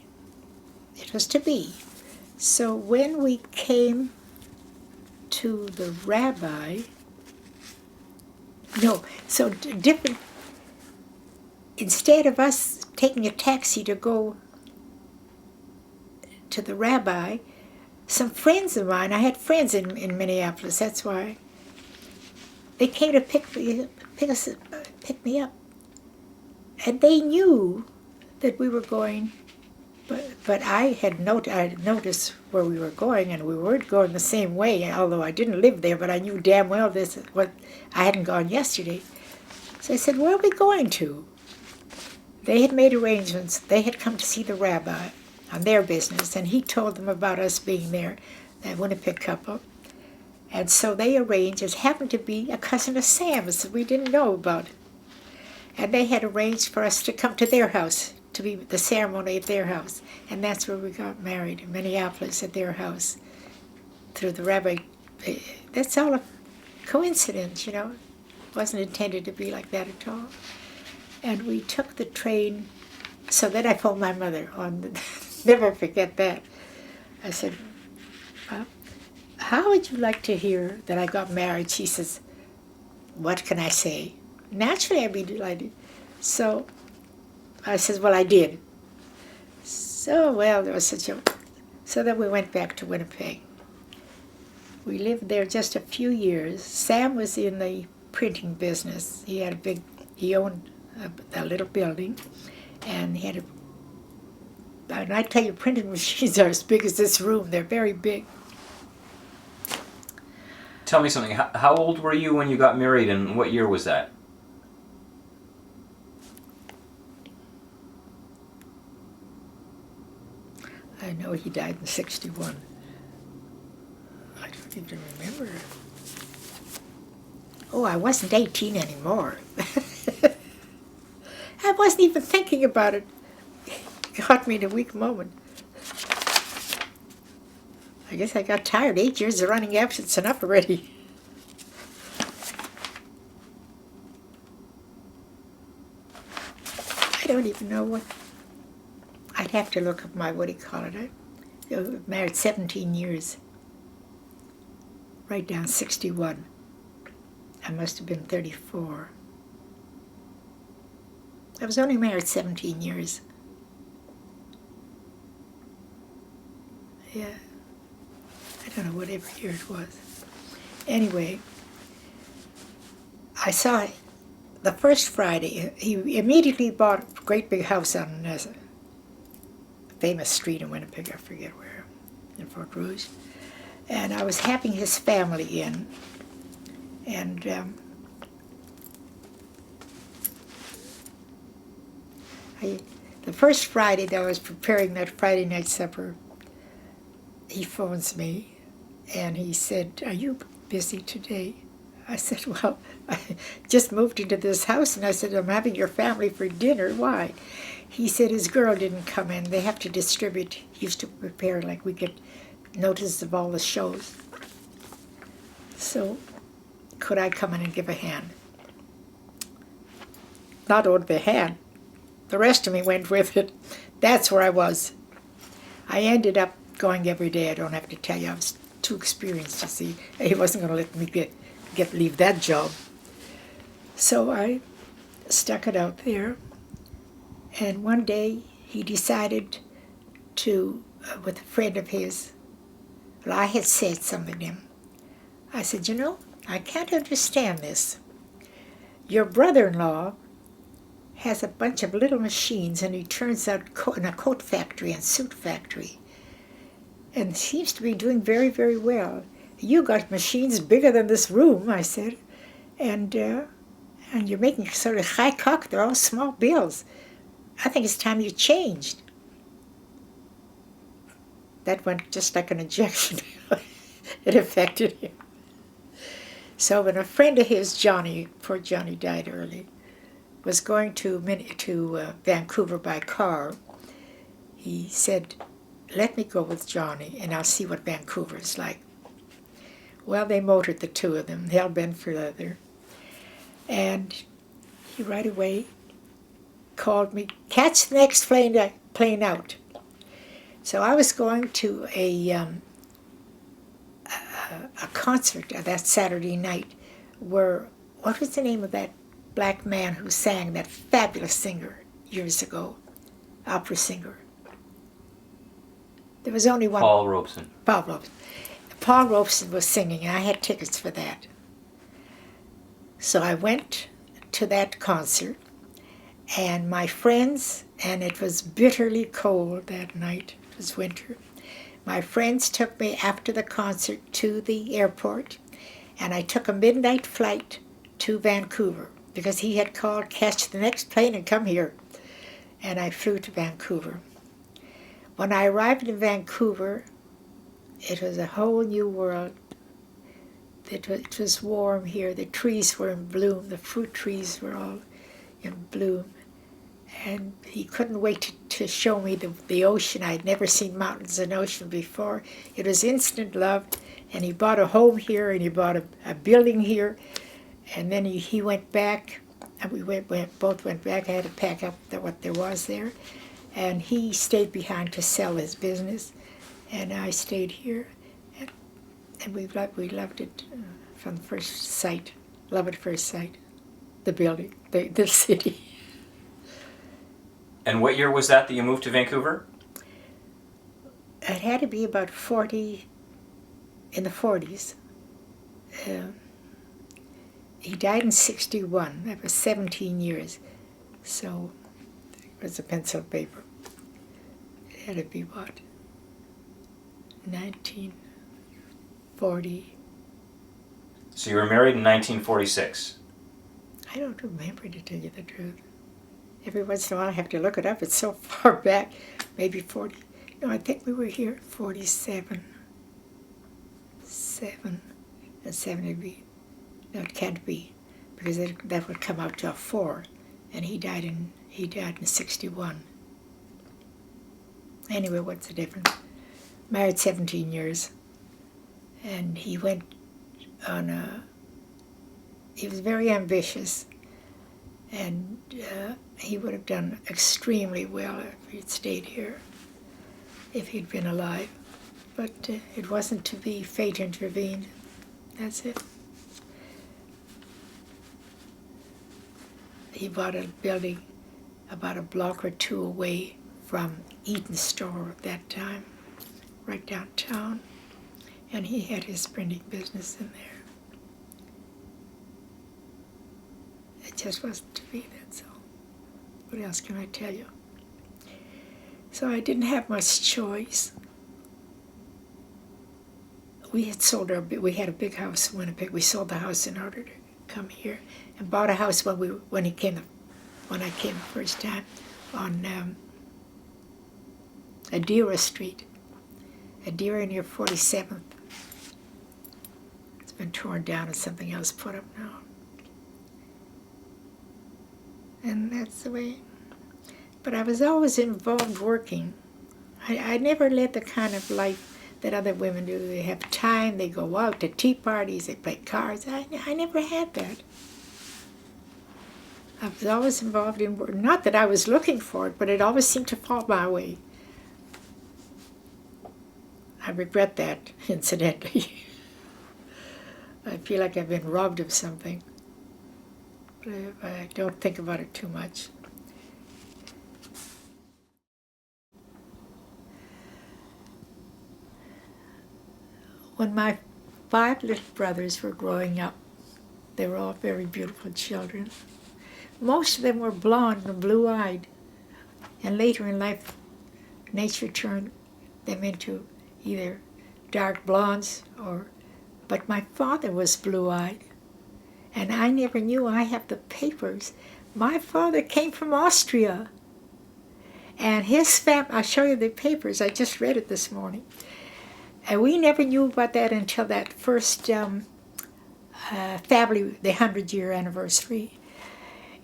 it was to be. So when we came to the rabbi, different, instead of us taking a taxi to go to the rabbi, some friends of mine, I had friends in Minneapolis, that's why, they came to pick me up. And they knew that we were going, but I had noticed where we were going, and we weren't going the same way, although I didn't live there, but I knew damn well I hadn't gone yesterday. So I said, where are we going to? They had made arrangements. They had come to see the rabbi on their business, and he told them about us being there, that Winnipeg couple. And so they arranged, it happened to be a cousin of Sam's that we didn't know about. And they had arranged for us to come to their house, to be the ceremony at their house. And that's where we got married, in Minneapolis, at their house, through the rabbi. That's all a coincidence, It wasn't intended to be like that at all. And we took the train, so then I phoned my mother never forget that. I said, how would you like to hear that I got married? She says, what can I say? Naturally, I'd be delighted. So I said, well, I did. So then we went back to Winnipeg. We lived there just a few years. Sam was in the printing business. He owned a little building, and he had and I tell you, printing machines are as big as this room. They're very big. Tell me something. How old were you when you got married, and what year was that? I know he died in 1961. I don't even remember. Oh, I wasn't 18 anymore. I wasn't even thinking about it. It got me in a weak moment. I guess I got tired. 8 years of running absence enough already. I don't even know what. I'd have to look up my, what do you call it? I was married 17 years. Right down 61. I must have been 34. I was only married 17 years. Yeah. I don't know, whatever year it was. Anyway, I saw it the first Friday. He immediately bought a great big house on a famous street in Winnipeg, I forget where, in Fort Rouge. And I was having his family in. And the first Friday that I was preparing that Friday night supper, he phones me, and he said, are you busy today? I said, well, I just moved into this house, and I said, I'm having your family for dinner. Why? He said his girl didn't come in. They have to distribute. He used to prepare, like we get notices of all the shows. So could I come in and give a hand? Not only the hand, the rest of me went with it. That's where I was. I ended up going every day. I don't have to tell you. I was too experienced to see. He wasn't going to let me leave that job. So I stuck it out there. And one day he decided to, with a friend of his, well, I had said something to him. I said, I can't understand this. Your brother-in-law has a bunch of little machines, and he turns out in a coat factory and suit factory, and seems to be doing very, very well. You got machines bigger than this room, I said, and you're making sort of high cock. They're all small bills. I think it's time you changed. That went just like an injection. It affected him. So when a friend of his, Johnny, poor Johnny died early, was going to Vancouver by car, he said, "Let me go with Johnny, and I'll see what Vancouver is like." Well, they motored, the two of them, hell-bent for leather. And he right away called me, "Catch the next plane out." So I was going to a concert that Saturday night where, what was the name of that black man who sang, that fabulous singer years ago, opera singer? There was only one. Paul Robeson. Paul Robeson. Paul Robeson was singing, and I had tickets for that. So I went to that concert, and my friends, and it was bitterly cold that night, it was winter, my friends took me after the concert to the airport, and I took a midnight flight to Vancouver, because he had called, "Catch the next plane and come here." And I flew to Vancouver. When I arrived in Vancouver, it was a whole new world. It was warm here. The trees were in bloom. The fruit trees were all in bloom. And he couldn't wait to show me the ocean. I'd never seen mountains and ocean before. It was instant love. And he bought a home here, and he bought a building here. And then he went back, and we both went back. I had to pack up what there was there. And he stayed behind to sell his business. And I stayed here. And we loved it from the first sight. Love at first sight. The building, the city. And what year was that you moved to Vancouver? It had to be about 40, in the 40s. He died in 61. That was 17 years. So it was a pencil paper. It had to be what? 1940. So you were married in 1946. I don't remember, to tell you the truth. Every once in a while I have to look it up. It's so far back. Maybe 40. No, I think we were here 47. 7. And 7 would be. No, it can't be. Because that would come out to a 4. And he died in 61. Anyway, what's the difference? Married 17 years. And he went on he was very ambitious, and he would have done extremely well if he'd stayed here, if he'd been alive. But it wasn't to be. Fate intervened. That's it. He bought a building about a block or two away from Eaton's store at that time, right downtown, and he had his printing business in there. It just wasn't to be, that's all. What else can I tell you? So I didn't have much choice. We had we had a big house in Winnipeg. We sold the house in order to come here, and bought a house when I came the first time on Adira Street, Adira near 47th. It's been torn down and something else put up now. And that's the way. But I was always involved working. I never led the kind of life that other women do. They have time, they go out to tea parties, they play cards. I never had that. I was always involved in work. Not that I was looking for it, but it always seemed to fall my way. I regret that, incidentally. I feel like I've been robbed of something. But I don't think about it too much. When my 5 little brothers were growing up, they were all very beautiful children. Most of them were blonde and blue-eyed. And later in life, nature turned them into either dark blondes but my father was blue-eyed. And I never knew. I have the papers. My father came from Austria. And his family, I'll show you the papers. I just read it this morning. And we never knew about that until that first family, the 100-year anniversary.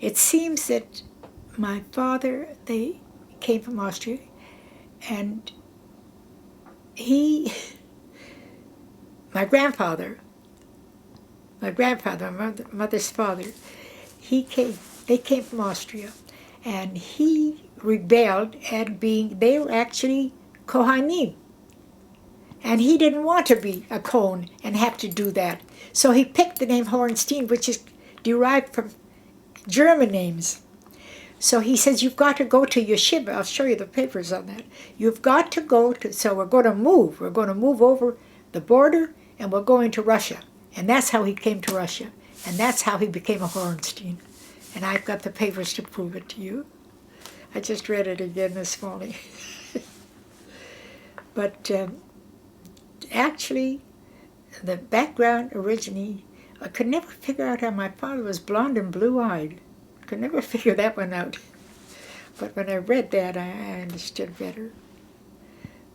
It seems that my father, they came from Austria, and my grandfather, my mother's father, they came from Austria, and he rebelled at they were actually Kohanim. And he didn't want to be a Cohen and have to do that. So he picked the name Horenstein, which is derived from German names. So he says, you've got to go to yeshiva. I'll show you the papers on that. You've got to go to, so we're going to move. We're going to move over the border, and we're going to Russia. And that's how he came to Russia. And that's how he became a Horenstein. And I've got the papers to prove it to you. I just read it again this morning. But actually, the background originally, I could never figure out how my father was blonde and blue-eyed. I could never figure that one out. But when I read that, I understood better.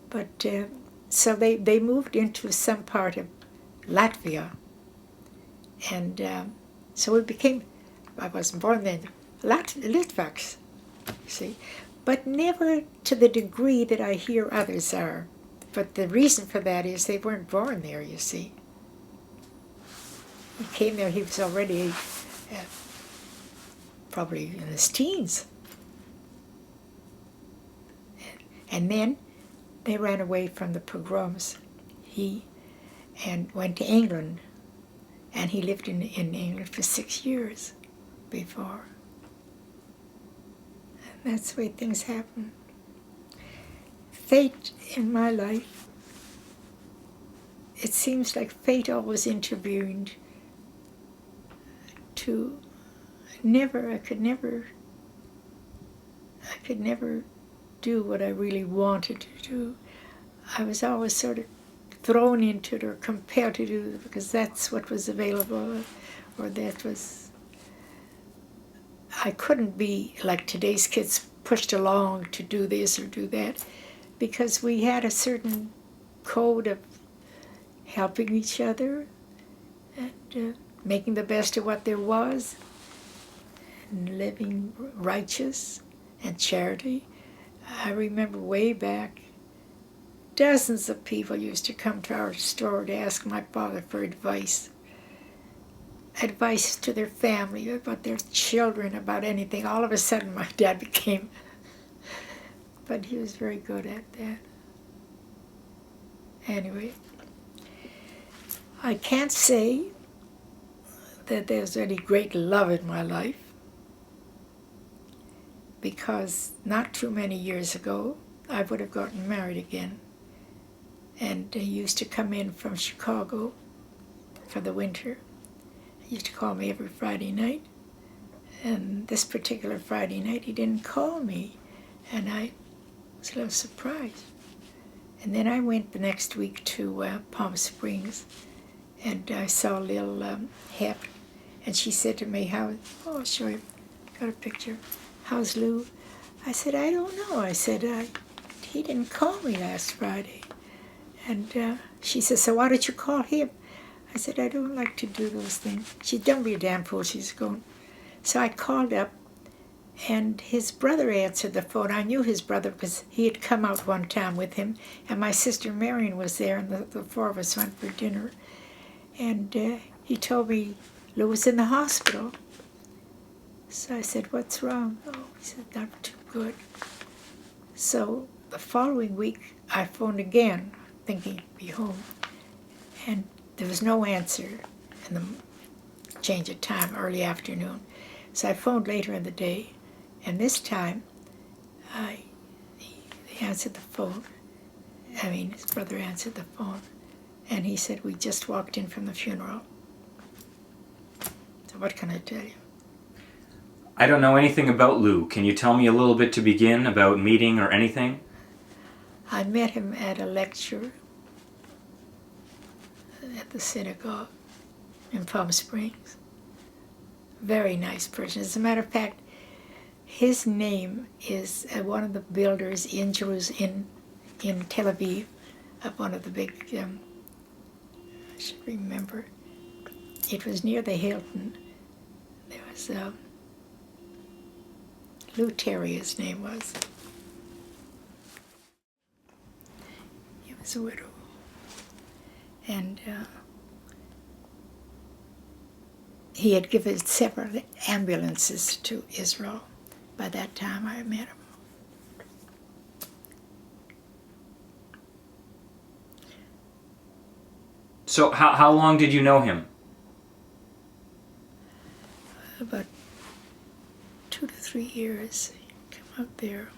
But so they moved into some part of Latvia. And so it became, I wasn't born then, Litvaks, see. But never to the degree that I hear others are. But the reason for that is they weren't born there, you see. He came there, he was already probably in his teens. And then they ran away from the pogroms. And went to England. And he lived in England for 6 years before. And that's the way things happen. Fate in my life, it seems like fate always intervened to I could never do what I really wanted to do. I was always sort of thrown into it or compelled to do it because that's what was available, or I couldn't be like today's kids pushed along to do this or do that, because we had a certain code of helping each other and making the best of what there was and living righteous and charity. I remember way back, dozens of people used to come to our store to ask my father for advice to their family, about their children, about anything. All of a sudden my dad became, but he was very good at that. Anyway, I can't say that there's any great love in my life, because not too many years ago I would have gotten married again. And he used to come in from Chicago for the winter. He used to call me every Friday night. And this particular Friday night, he didn't call me. And I was a little surprised. And then I went the next week to Palm Springs. And I saw little Hep. And she said to me, I'll show you, got a picture. How's Lou? I said, I don't know. I said, he didn't call me last Friday. And she said, so why did you call him? I said, I don't like to do those things. She don't be a damn fool, she's going. So I called up, and his brother answered the phone. I knew his brother because he had come out one time with him, and my sister Marion was there, and the four of us went for dinner. And he told me Lou was in the hospital. So I said, what's wrong? Oh, he said, not too good. So the following week, I phoned again, thinking he'd be home. And there was no answer in the change of time, early afternoon. So I phoned later in the day, and this time he answered the phone. His brother answered the phone, and he said, we just walked in from the funeral. So what can I tell you? I don't know anything about Lou. Can you tell me a little bit to begin about meeting or anything? I met him at a lecture at the synagogue in Palm Springs. Very nice person. As a matter of fact, his name is one of the builders in Jerusalem, in Tel Aviv, of one of the big, I should remember, it was near the Hilton. There was Lou Terry, his name was. He was a widow. And he had given several ambulances to Israel. By that time I met him. So how long did you know him? About 2 to 3 years. He came out there.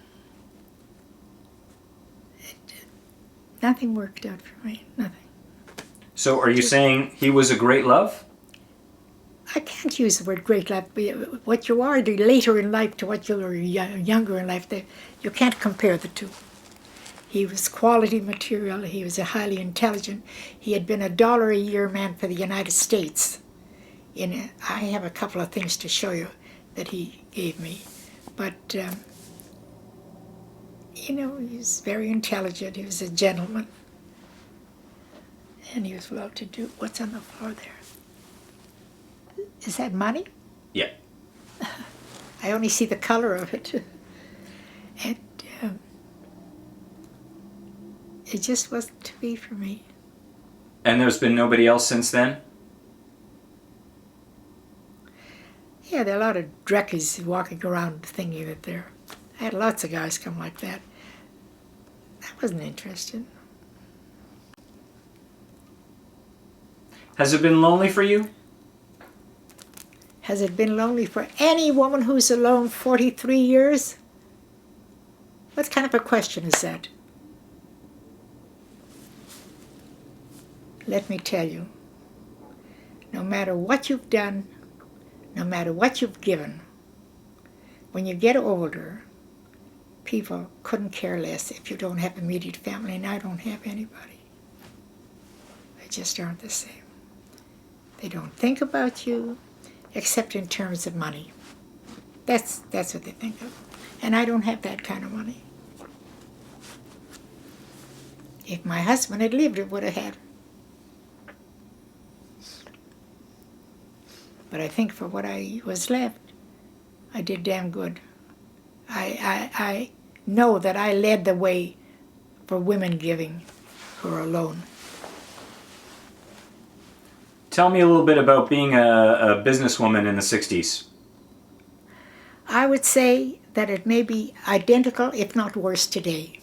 Nothing worked out for me, nothing. So are you saying he was a great love? I can't use the word great love. What you are later in life to what you were younger in life, you can't compare the two. He was quality material. He was a highly intelligent. He had been $1 a year man for the United States. I have a couple of things to show you that he gave me. But, you know, he was very intelligent. He was a gentleman. And he was well-to-do. What's on the floor there? Is that money? Yeah. I only see the color of it. And it just wasn't to be for me. And there's been nobody else since then? Yeah, there are a lot of dreckies walking around thinking that they're... I had lots of guys come like that. I wasn't interested. Has it been lonely for you? Has it been lonely for any woman who's alone 43 years? What kind of a question is that? Let me tell you, no matter what you've done, no matter what you've given, when you get older, people couldn't care less if you don't have immediate family, and I don't have anybody. They just aren't the same. They don't think about you except in terms of money. That's what they think of. And I don't have that kind of money. If my husband had lived, it would have had. But I think for what I was left, I did damn good. I know that I led the way for women giving who are alone. Tell me a little bit about being a businesswoman in the 60s. I would say that it may be identical, if not worse, today.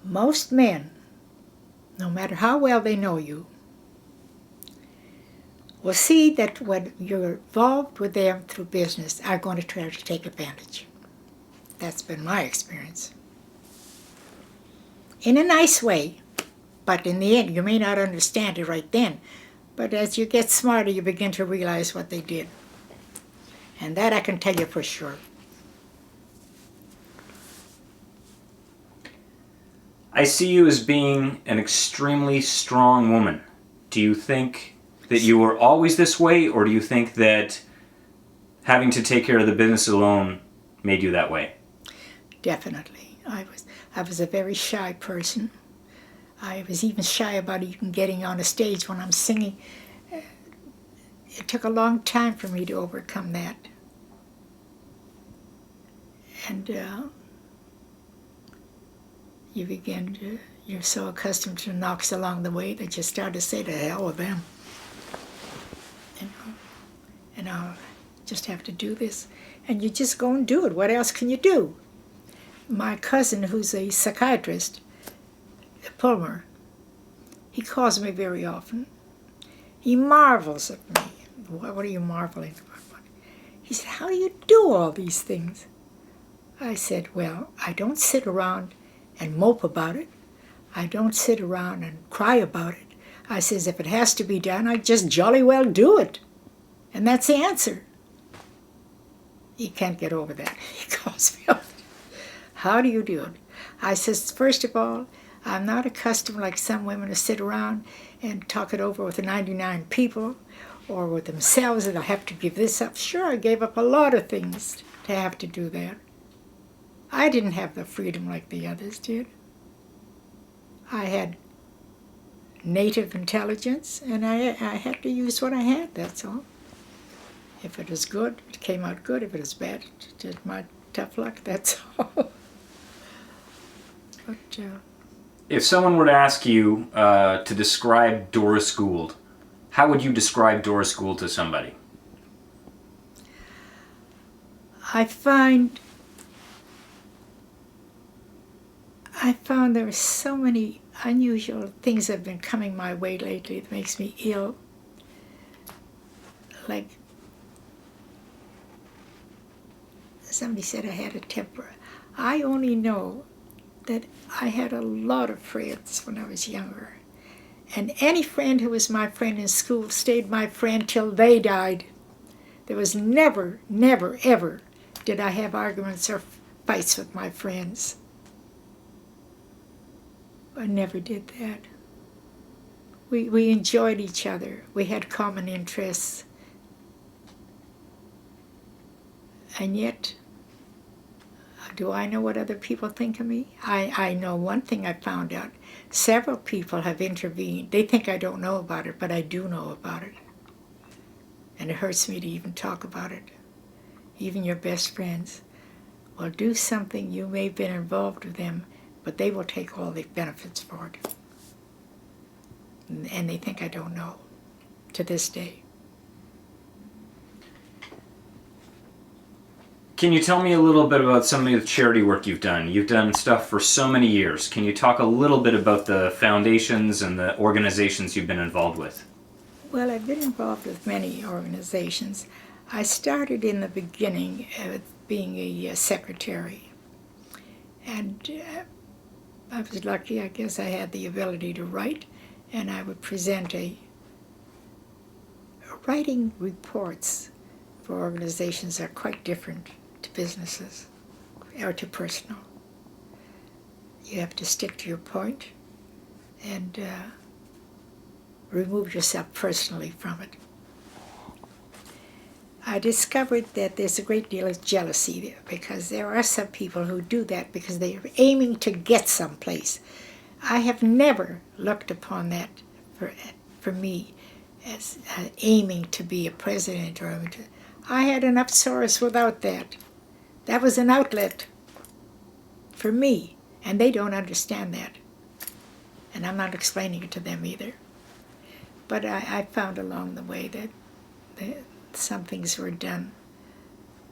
Most men, no matter how well they know you, will see that when you're involved with them through business, are going to try to take advantage. That's been my experience. In a nice way, but in the end, you may not understand it right then, but as you get smarter, you begin to realize what they did. And that I can tell you for sure. I see you as being an extremely strong woman. Do you think that you were always this way, or do you think that having to take care of the business alone made you that way? Definitely. I was a very shy person. I was even shy about even getting on a stage when I'm singing. It took a long time for me to overcome that. And you're so accustomed to knocks along the way that you start to say, to hell with them. You know, and I'll just have to do this. And you just go and do it. What else can you do? My cousin, who's a psychiatrist, Pulmer, he calls me very often. He marvels at me. What are you marveling about? He said, how do you do all these things? I said, well, I don't sit around and mope about it. I don't sit around and cry about it. I says, if it has to be done, I just jolly well do it. And that's the answer. He can't get over that. He calls me up. How do you do it? I says, first of all, I'm not accustomed like some women to sit around and talk it over with 99 people or with themselves that I have to give this up. Sure, I gave up a lot of things to have to do that. I didn't have the freedom like the others did. I had native intelligence, and I had to use what I had, that's all. If it was good, it came out good. If it was bad, just my tough luck, that's all. But, If someone were to ask you to describe Doris Gould, how would you describe Doris Gould to somebody? I found there are so many unusual things that have been coming my way lately that makes me ill. Like somebody said I had a temper. I only know that I had a lot of friends when I was younger. And any friend who was my friend in school stayed my friend till they died. There was never, never, ever did I have arguments or fights with my friends. I never did that. We enjoyed each other. We had common interests. And yet, do I know what other people think of me? I know one thing I found out. Several people have intervened. They think I don't know about it, but I do know about it. And it hurts me to even talk about it. Even your best friends will do something, you may have been involved with them, but they will take all the benefits for it. And they think I don't know, to this day. Can you tell me a little bit about some of the charity work you've done? You've done stuff for so many years. Can you talk a little bit about the foundations and the organizations you've been involved with? Well, I've been involved with many organizations. I started in the beginning being a secretary. And I was lucky, I guess I had the ability to write, and I would present writing reports for organizations are quite different to businesses or to personal. You have to stick to your point and remove yourself personally from it. I discovered that there's a great deal of jealousy there, because there are some people who do that because they are aiming to get someplace. I have never looked upon that for me as aiming to be a president or I had enough sorrows without that. That was an outlet for me, and they don't understand that. And I'm not explaining it to them either. But I found along the way that some things were done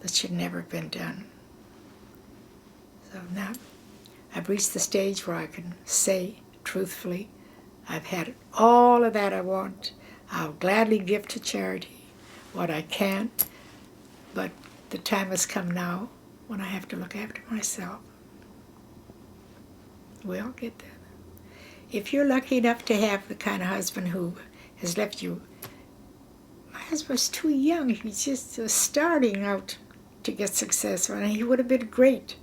that should never have been done. So now I've reached the stage where I can say truthfully, I've had all of that I want. I'll gladly give to charity what I can, but the time has come now when I have to look after myself. We all get that. If you're lucky enough to have the kind of husband who has left you, my husband was too young. He's just starting out to get successful, and he would have been great.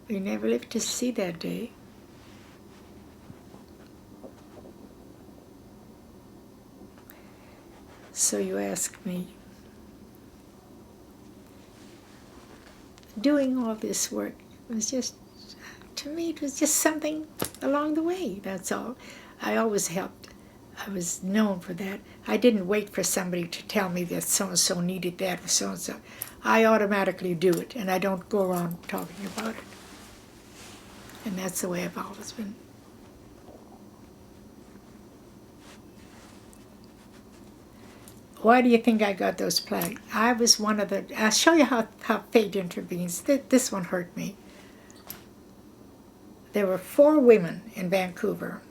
We never lived to see that day. So you ask me, doing all this work was just, to me, it was just something along the way, that's all. I always helped. I was known for that. I didn't wait for somebody to tell me that so-and-so needed that or so-and-so. I automatically do it, and I don't go around talking about it. And that's the way I've always been. Why do you think I got those plaques? I was one of the, I'll show you how fate intervenes. This one hurt me. There were 4 women in Vancouver.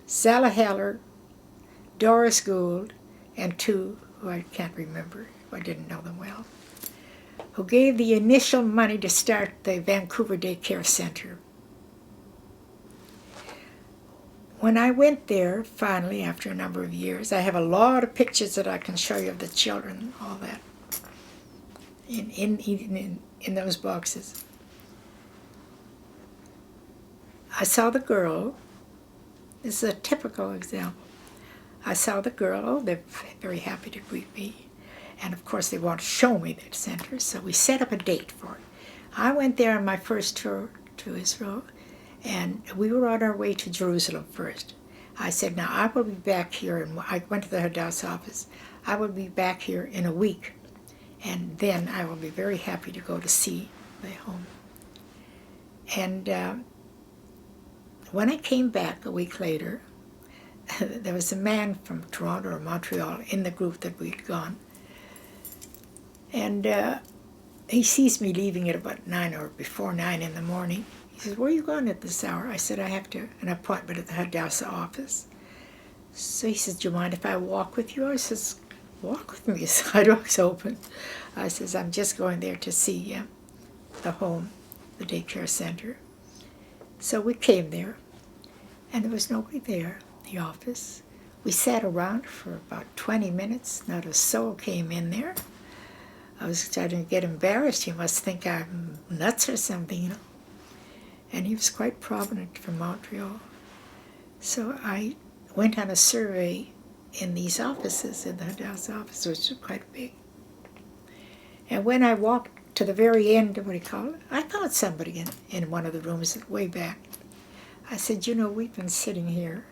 Zella Heller, Doris Gould, and 2 who I can't remember, I didn't know them well, who gave the initial money to start the Vancouver Daycare Center. When I went there, finally, after a number of years, I have a lot of pictures that I can show you of the children, all that, in those boxes. I saw the girl. This is a typical example. I saw the girl. They're very happy to greet me. And of course, they want to show me that center, so we set up a date for it. I went there on my first tour to Israel, and we were on our way to Jerusalem first. I said, now I will be back here, and I went to the Hadassah office. I will be back here in a week, and then I will be very happy to go to see my home. And when I came back a week later, there was a man from Toronto or Montreal in the group that we'd gone. And he sees me leaving at about 9 or before 9 in the morning. He says, where are you going at this hour? I said, I have an appointment at the Hadassah office. So he says, do you mind if I walk with you? I says, walk with me. The sidewalk's open. I says, I'm just going there to see the home, the daycare center. So we came there, and there was nobody there in the office. We sat around for about 20 minutes. Not a soul came in there. I was starting to get embarrassed. He must think I'm nuts or something, you know. And he was quite prominent from Montreal. So I went on a survey in these offices, in the Hadassah office, which was quite big. And when I walked to the very end of what do you call it, I found somebody in one of the rooms way back. I said, you know, we've been sitting here.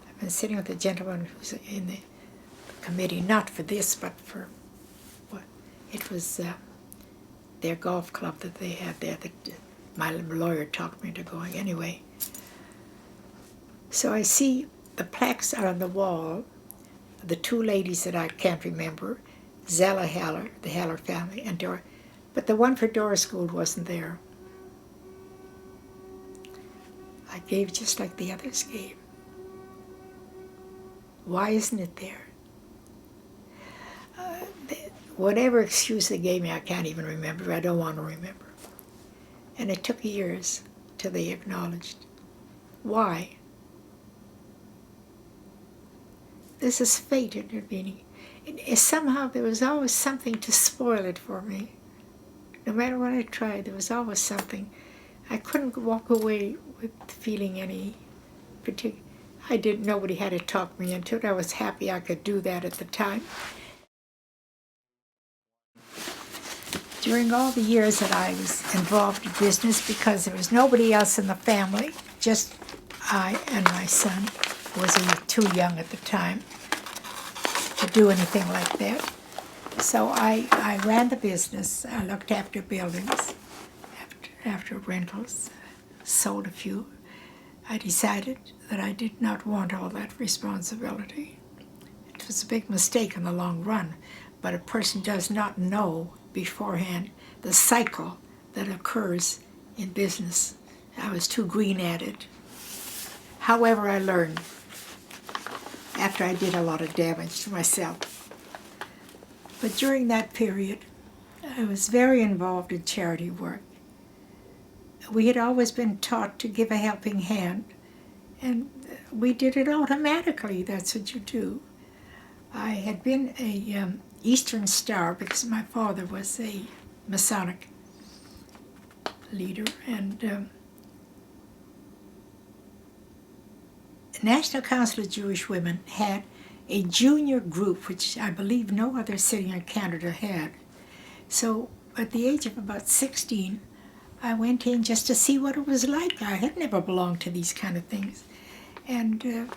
I've been sitting with a gentleman who's in the committee, not for this, but for what? It was their golf club that they had there that my lawyer talked me into going anyway. So I see the plaques are on the wall, the two ladies that I can't remember, Zella Haller, the Haller family, and Doris, but the one for Doris Gould wasn't there. I gave just like the others gave. Why isn't it there? Whatever excuse they gave me, I can't even remember. I don't want to remember. And it took years till they acknowledged. Why? This is fate intervening. Somehow there was always something to spoil it for me. No matter what I tried, there was always something. I couldn't walk away with feeling any particular. Nobody had to talk me into it. I was happy I could do that at the time. During all the years that I was involved in business, because there was nobody else in the family, just I and my son, who was too young at the time to do anything like that. So I ran the business. I looked after buildings, after rentals, sold a few. I decided that I did not want all that responsibility. It was a big mistake in the long run, but a person does not know beforehand the cycle that occurs in business. I was too green at it. However, I learned after I did a lot of damage to myself. But during that period, I was very involved in charity work. We had always been taught to give a helping hand, and we did it automatically. That's what you do. I had been a Eastern Star because my father was a Masonic leader, and the National Council of Jewish Women had a junior group, which I believe no other city in Canada had. So at the age of about 16, I went in just to see what it was like. I had never belonged to these kind of things. And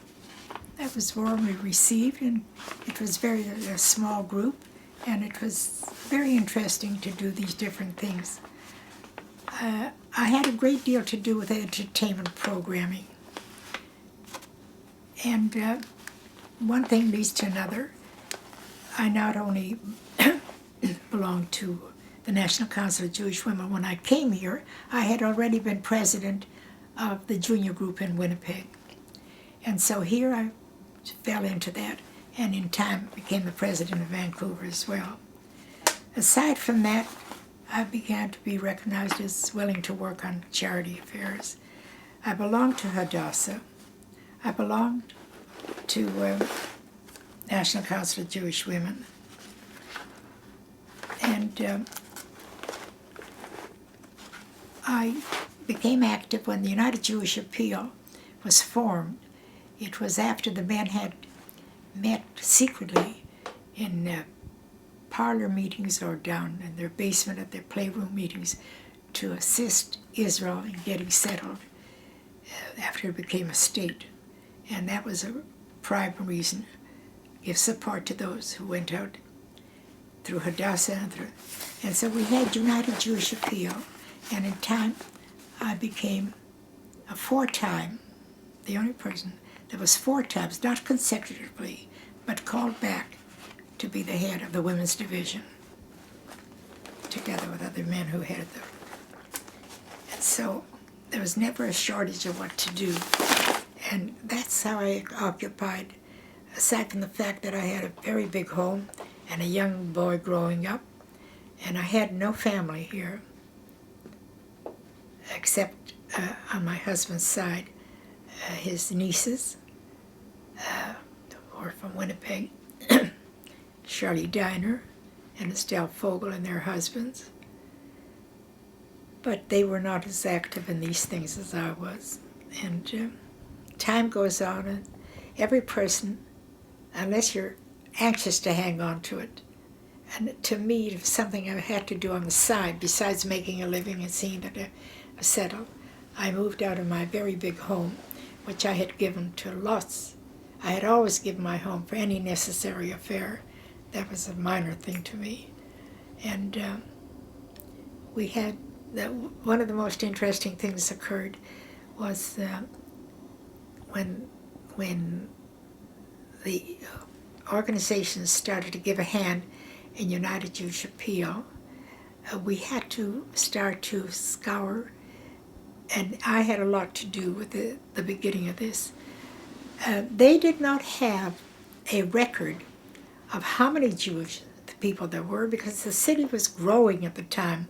I was warmly received, and it was a small group, and it was very interesting to do these different things. I had a great deal to do with entertainment programming. And one thing leads to another. I not only belonged to the National Council of Jewish Women. When I came here, I had already been president of the junior group in Winnipeg. And so here I fell into that, and in time became the president of Vancouver as well. Aside from that, I began to be recognized as willing to work on charity affairs. I belonged to Hadassah. I belonged to National Council of Jewish Women. And I became active when the United Jewish Appeal was formed. It was after the men had met secretly in parlor meetings or down in their basement at their playroom meetings to assist Israel in getting settled after it became a state. And that was a prime reason, give support to those who went out through Hadassah and so we had United Jewish Appeal, and in time I became a 4-time, the only person that was 4 times, not consecutively, but called back to be the head of the women's division, together with other men who headed them. And so there was never a shortage of what to do. And that's how I occupied, aside from the fact that I had a very big home and a young boy growing up, and I had no family here, except on my husband's side, his nieces, who are from Winnipeg, Charlie Diner and Estelle Fogel and their husbands. But they were not as active in these things as I was. And time goes on, and every person, unless you're anxious to hang on to it, and to me, it was something I had to do on the side, besides making a living and seeing that I was settled. I moved out of my very big home, which I had given to lots. I had always given my home for any necessary affair. That was a minor thing to me. And we had, one of the most interesting things occurred was when the organizations started to give a hand in United Jewish Appeal, we had to start to scour, and I had a lot to do with the beginning of this. They did not have a record of how many Jewish people there were, because the city was growing at the time.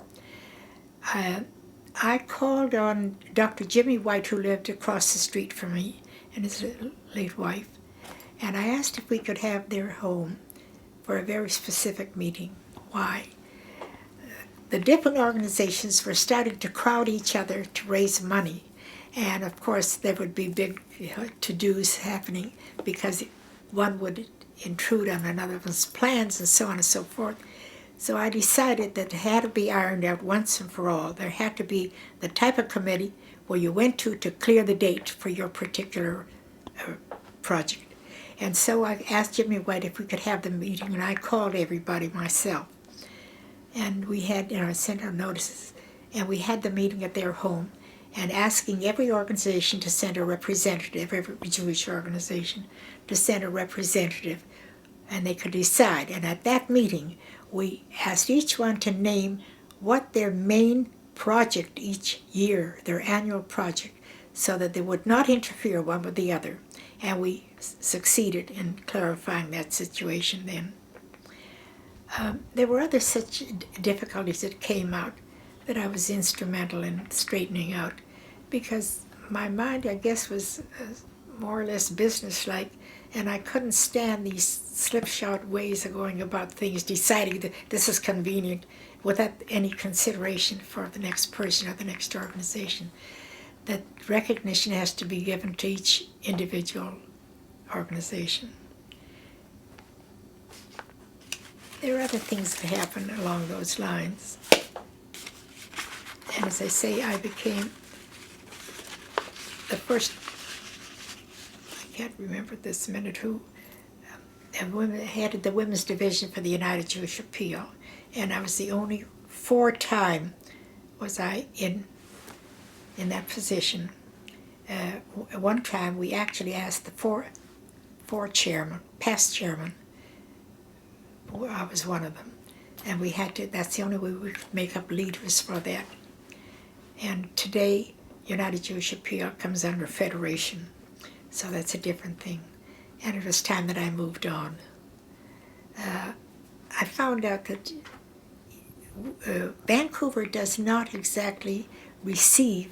I called on Dr. Jimmy White, who lived across the street from me, and his late wife, and I asked if we could have their home for a very specific meeting. Why? The different organizations were starting to crowd each other to raise money, and of course there would be big to-dos happening because one would intrude on another's plans and so on and so forth. So I decided that it had to be ironed out once and for all. There had to be the type of committee where you went to clear the date for your particular project. And so I asked Jimmy White if we could have the meeting, and I called everybody myself. And we had, sent out notices, and we had the meeting at their home, and asking every organization to send a representative, every Jewish organization, to send a representative, and they could decide. And at that meeting, we asked each one to name what their main project each year, their annual project, so that they would not interfere one with the other. And we succeeded in clarifying that situation then. There were other such difficulties that came out that I was instrumental in straightening out, because my mind, I guess, was more or less businesslike, and I couldn't stand these slipshod ways of going about things, deciding that this is convenient without any consideration for the next person or the next organization. That recognition has to be given to each individual organization. There are other things that happened along those lines. And as I say, I became the first, I can't remember this minute who, headed the women's division for the United Jewish Appeal. And I was the only 4-time was I in that position. One time we actually asked the four chairmen, past chairmen, I was one of them, and we had to, that's the only way we could make up leaders for that. And today, United Jewish Appeal comes under Federation, so that's a different thing. And it was time that I moved on. I found out that Vancouver does not exactly receive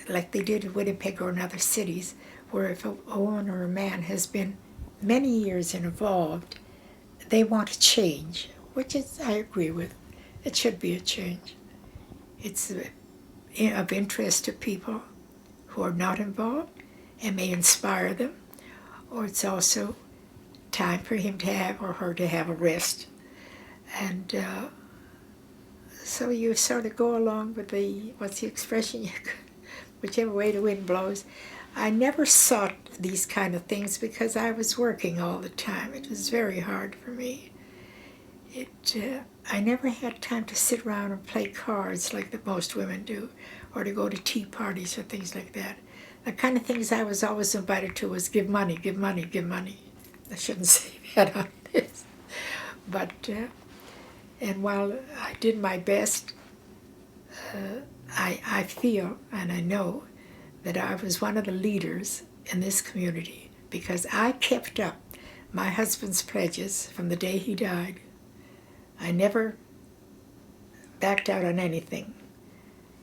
like they did in Winnipeg or in other cities, where if a woman or a man has been many years involved, they want to change, which is, I agree with. It should be a change. It's of interest to people who are not involved and may inspire them, or it's also time for him to have or her to have a rest. And so you sort of go along with the, what's the expression? Whichever way the wind blows. I never sought these kind of things because I was working all the time. It was very hard for me. I never had time to sit around and play cards like the most women do, or to go to tea parties or things like that. The kind of things I was always invited to was give money, give money, give money. I shouldn't say that on this. But, and while I did my best, I feel and I know that I was one of the leaders in this community because I kept up my husband's pledges from the day he died. I never backed out on anything.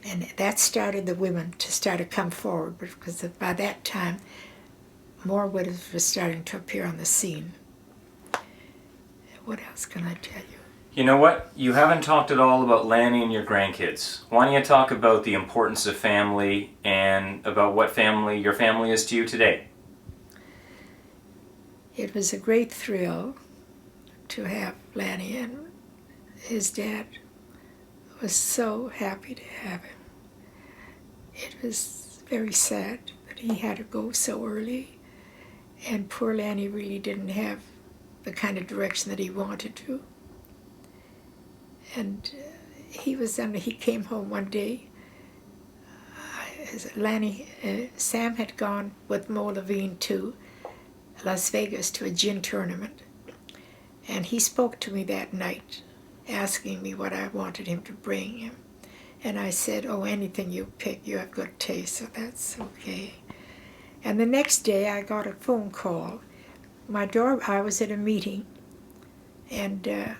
And that started the women to start to come forward because by that time, more widows were starting to appear on the scene. What else can I tell you? You know what? You haven't talked at all about Lanny and your grandkids. Why don't you talk about the importance of family and about what your family is to you today? It was a great thrill to have Lanny, and his dad was so happy to have him. It was very sad that he had to go so early, and poor Lanny really didn't have the kind of direction that he wanted to. And he came home one day. Sam had gone with Mo Levine to Las Vegas to a gin tournament. And he spoke to me that night, asking me what I wanted him to bring him. And I said, oh, anything you pick, you have good taste, so that's okay. And the next day I got a phone call. I was at a meeting, and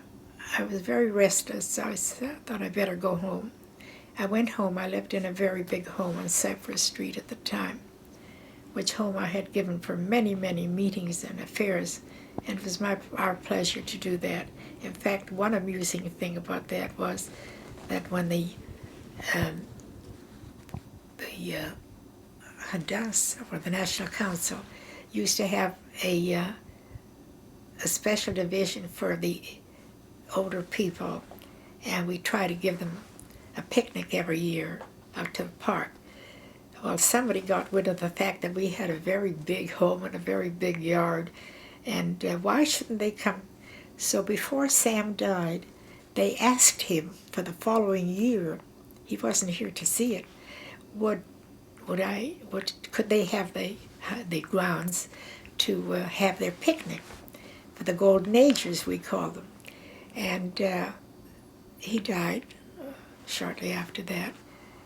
I was very restless, so I thought I better go home. I went home. I lived in a very big home on Cypress Street at the time, which home I had given for many, many meetings and affairs, and it was our pleasure to do that. In fact, one amusing thing about that was that when the Hadas, or the National Council, used to have a special division for the older people, and we try to give them a picnic every year out to the park. Well, somebody got rid of the fact that we had a very big home and a very big yard, and why shouldn't they come? So before Sam died, they asked him for the following year, he wasn't here to see it, could they have the grounds to have their picnic for the Golden Agers, we call them. And he died shortly after that.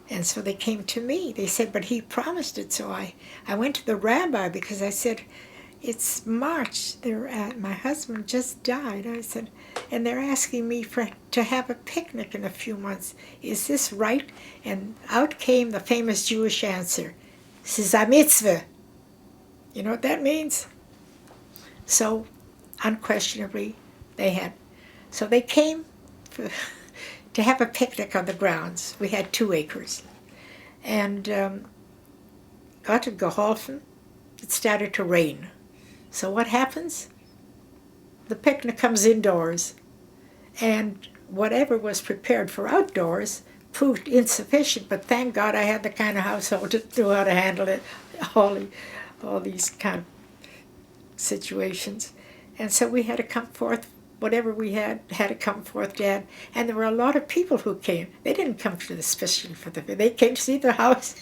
And so they came to me. They said, but he promised it. So I went to the rabbi because I said, it's March. My husband just died. I said, and they're asking me to have a picnic in a few months. Is this right? And out came the famous Jewish answer. This is a mitzvah. You know what that means? So, unquestionably, they had. So they came to have a picnic on the grounds. We had 2 acres. And got to Geholfen. It started to rain. So what happens? The picnic comes indoors. And whatever was prepared for outdoors proved insufficient, but thank God I had the kind of household to know how to handle it, all these kind of situations. And so we had to come forth, whatever we had to come forth, Dad. And there were a lot of people who came. They didn't come to especially for they came to see the house,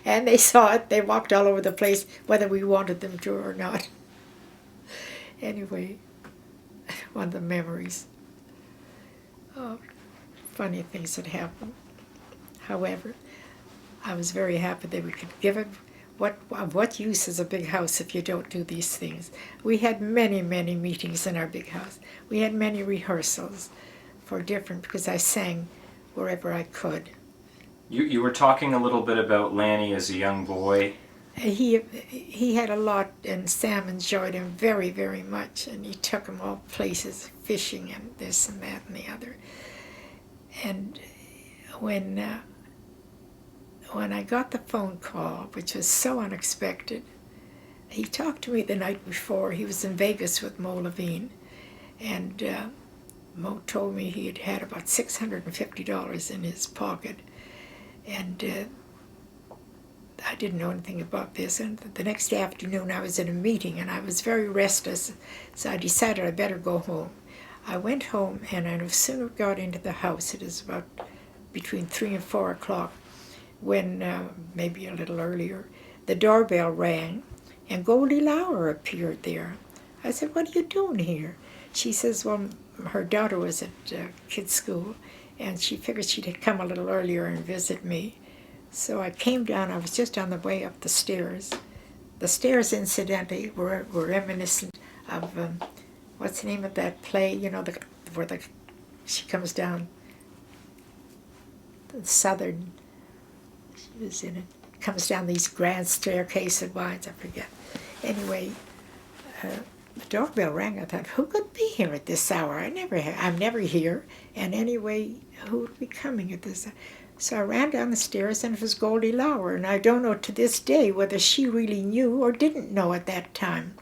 and they saw it. They walked all over the place, whether we wanted them to or not. Anyway, one of the memories. Oh, funny things that happened. However, I was very happy that we could give it. What use is a big house if you don't do these things? We had many, many meetings in our big house. We had many rehearsals for different, because I sang wherever I could. You were talking a little bit about Lanny as a young boy. He had a lot, and Sam enjoyed him very, very much, and he took him all places, fishing and this and that and the other. And when I got the phone call, which was so unexpected, he talked to me the night before. He was in Vegas with Mo Levine, and Mo told me he had had about $650 in his pocket, and I didn't know anything about this, and the next afternoon I was in a meeting and I was very restless, so I decided I better go home. I went home, and I no sooner got into the house, it was about between 3 and 4 o'clock, when, maybe a little earlier, the doorbell rang, and Goldie Lauer appeared there. I said, "What are you doing here?" She says, well, her daughter was at kids' school, and she figured she'd come a little earlier and visit me. So I came down. I was just on the way up the stairs. The stairs, incidentally, were reminiscent of, what's the name of that play, you know, where she comes down the southern, she was in it, comes down these grand staircase and winds, I forget. Anyway, the doorbell rang. I thought, who could be here at this hour? I'm never here. And anyway, who would be coming at this hour? So I ran down the stairs, and it was Goldie Lauer. And I don't know to this day whether she really knew or didn't know at that time.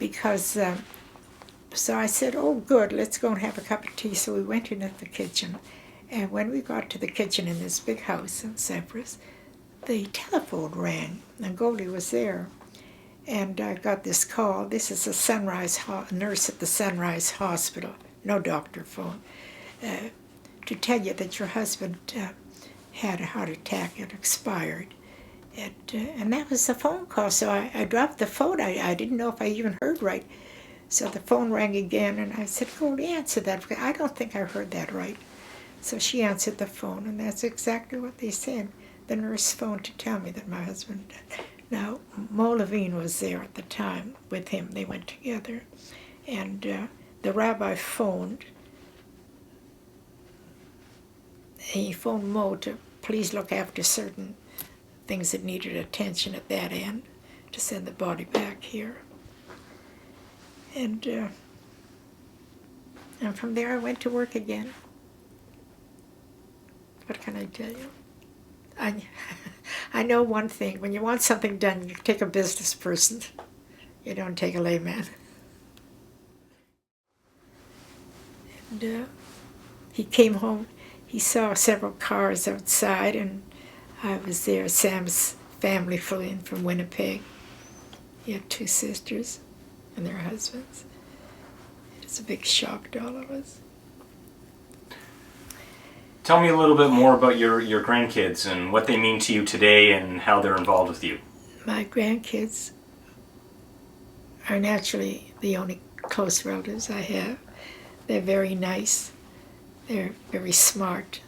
Because, so I said, oh, good, let's go and have a cup of tea. So we went into the kitchen. And when we got to the kitchen in this big house in Cyprus, the telephone rang, and Goldie was there. And I got this call. This is a nurse at the Sunrise Hospital, no doctor phone, to tell you that your husband had a heart attack and expired. And that was the phone call. So I dropped the phone. I didn't know if I even heard right. So the phone rang again, and I said, Goldie, answer that. I don't think I heard that right. So she answered the phone, and that's exactly what they said. The nurse phoned to tell me that my husband died. Now, Mo Levine was there at the time with him. They went together. And the rabbi phoned. He phoned Mo to please look after certain things that needed attention at that end, to send the body back here. And from there I went to work again. What can I tell you? I know one thing. When you want something done, you take a business person. You don't take a layman. And he came home. He saw several cars outside, and I was there. Sam's family flew in from Winnipeg. He had 2 sisters and their husbands. It was a big shock to all of us. Tell me a little bit more about your grandkids and what they mean to you today and how they're involved with you. My grandkids are naturally the only close relatives I have. They're very nice. They're very smart.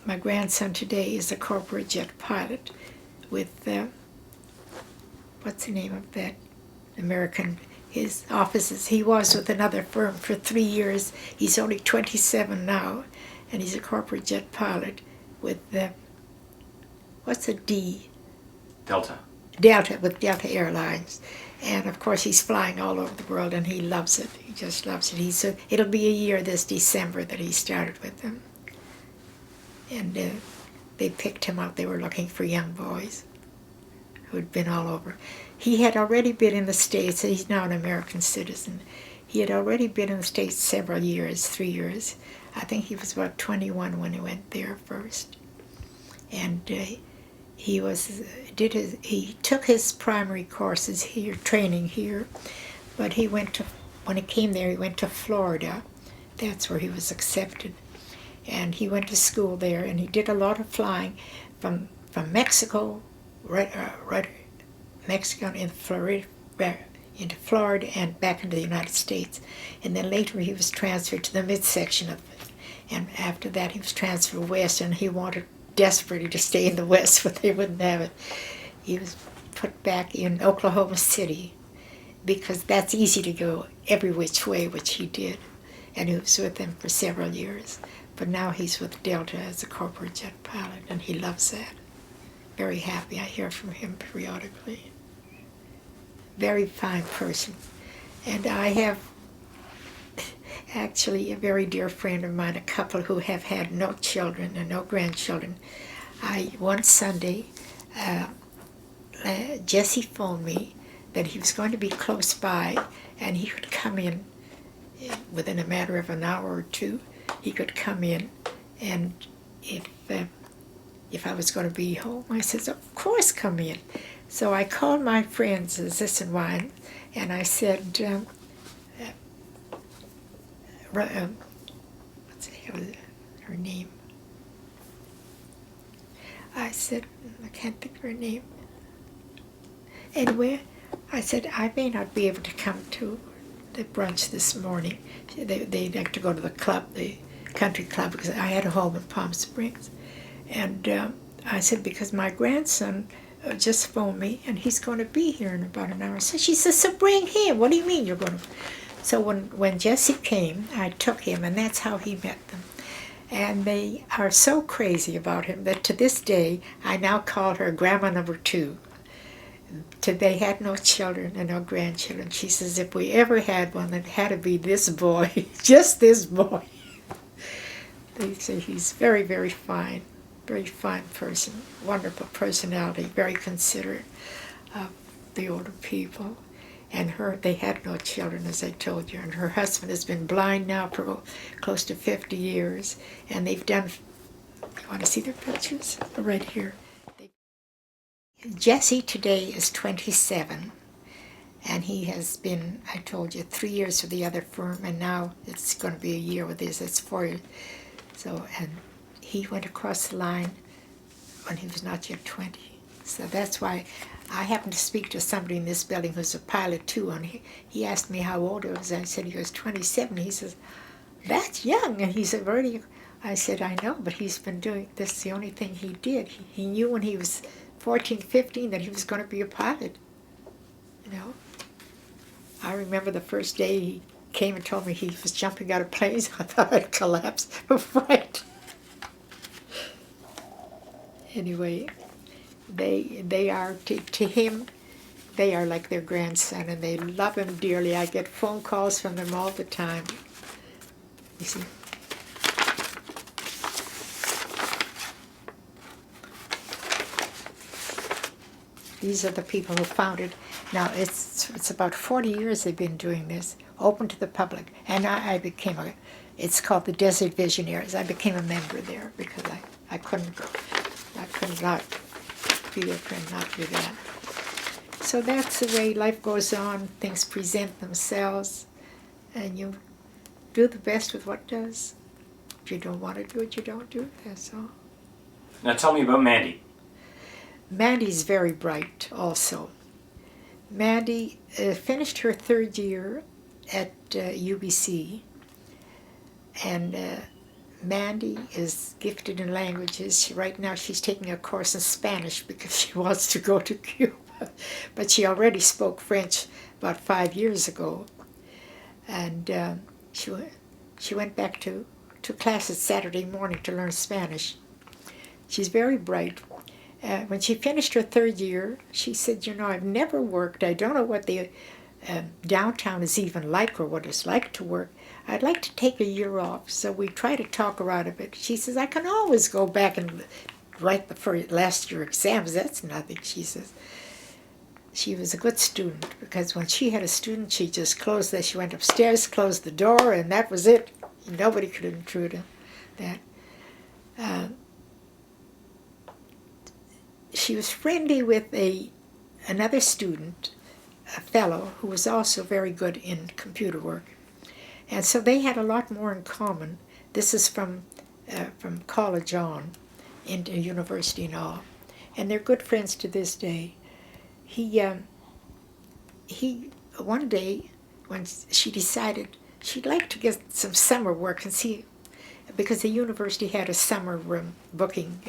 My grandson today is a corporate jet pilot with, what's the name of that American, his offices. He was with another firm for 3 years. He's only 27 now, and he's a corporate jet pilot with, what's a D? Delta. Delta, with Delta Airlines. And of course he's flying all over the world, and he loves it. He just loves it. It'll be a year this December that he started with them. And they picked him up. They were looking for young boys who had been all over. He had already been in the States. He's now an American citizen. He had already been in the States several years, 3 years. I think he was about 21 when he went there first. And he took his primary courses here, training here, but when he came there, he went to Florida. That's where he was accepted. And he went to school there, and he did a lot of flying from Mexico, Mexico into Florida and back into the United States. And then later he was transferred to the midsection of it. And after that he was transferred west, and he wanted desperately to stay in the West, but they wouldn't have it. He was put back in Oklahoma City, because that's easy to go every which way, which he did. And he was with them for several years. But now he's with Delta as a corporate jet pilot, and he loves that. Very happy. I hear from him periodically. Very fine person. And I have actually a very dear friend of mine, a couple who have had no children and no grandchildren. One Sunday, Jesse phoned me that he was going to be close by, and he could come in within a matter of an hour or two. He could come in, and if if I was going to be home. I said, of course, come in. So I called my friends, this and wine, and I said, what's her name? I said, I can't think of her name. Anyway, I said, I may not be able to come to the brunch this morning. They'd like to go to the club, the country club, because I had a home in Palm Springs. And I said, because my grandson just phoned me, and he's going to be here in about an hour. So she says, so bring him. What do you mean you're going to? So when Jesse came, I took him, and that's how he met them. And they are so crazy about him that to this day, I now call her Grandma Number 2. They had no children and no grandchildren. She says, if we ever had one, it had to be this boy, just this boy. They say he's very, very fine person, wonderful personality, very considerate of the older people. And they had no children, as I told you, and her husband has been blind now for close to 50 years, and they've done, you want to see their pictures? Right here. Jesse today is 27, and he has been, I told you, 3 years with the other firm, and now it's going to be a year with this. It's 4 years. So, and he went across the line when he was not yet 20. So that's why I happened to speak to somebody in this building who's a pilot too, and he asked me how old I was. I said he was 27. He says, that's young. And he said, already. I said, I know, but he's been doing this. The only thing he did. He knew when he was 14, 15 that he was going to be a pilot. You know, I remember the first day he came and told me he was jumping out of planes. I thought I'd collapse. Right. Anyway, they are, to him, they are like their grandson, and they love him dearly. I get phone calls from them all the time. You see? These are the people who founded. Now, it's about 40 years they've been doing this, open to the public. And I became it's called the Desert Visionaries. I became a member there because I could not be there and not do that. So that's the way life goes on. Things present themselves, and you do the best with what does. If you don't want to do it, you don't do it. That's all. Now tell me about Mandy. Mandy's very bright also. Mandy finished her 3rd year at UBC, and Mandy is gifted in languages. Right now she's taking a course in Spanish because she wants to go to Cuba. But she already spoke French about 5 years ago. And she went back to classes Saturday morning to learn Spanish. She's very bright. When she finished her 3rd year, she said, you know, I've never worked. I don't know what the downtown is even like or what it's like to work. I'd like to take a year off. So we try to talk her out of it. She says, I can always go back and write the last year exams. That's nothing, she says. She was a good student because when she had a student, she just closed that. She went upstairs, closed the door, and that was it. Nobody could intrude on that. She was friendly with another student, a fellow, who was also very good in computer work. And so they had a lot more in common. This is from college on into university and all. And they're good friends to this day. He one day, when she decided she'd like to get some summer work and see, because the university had a summer room booking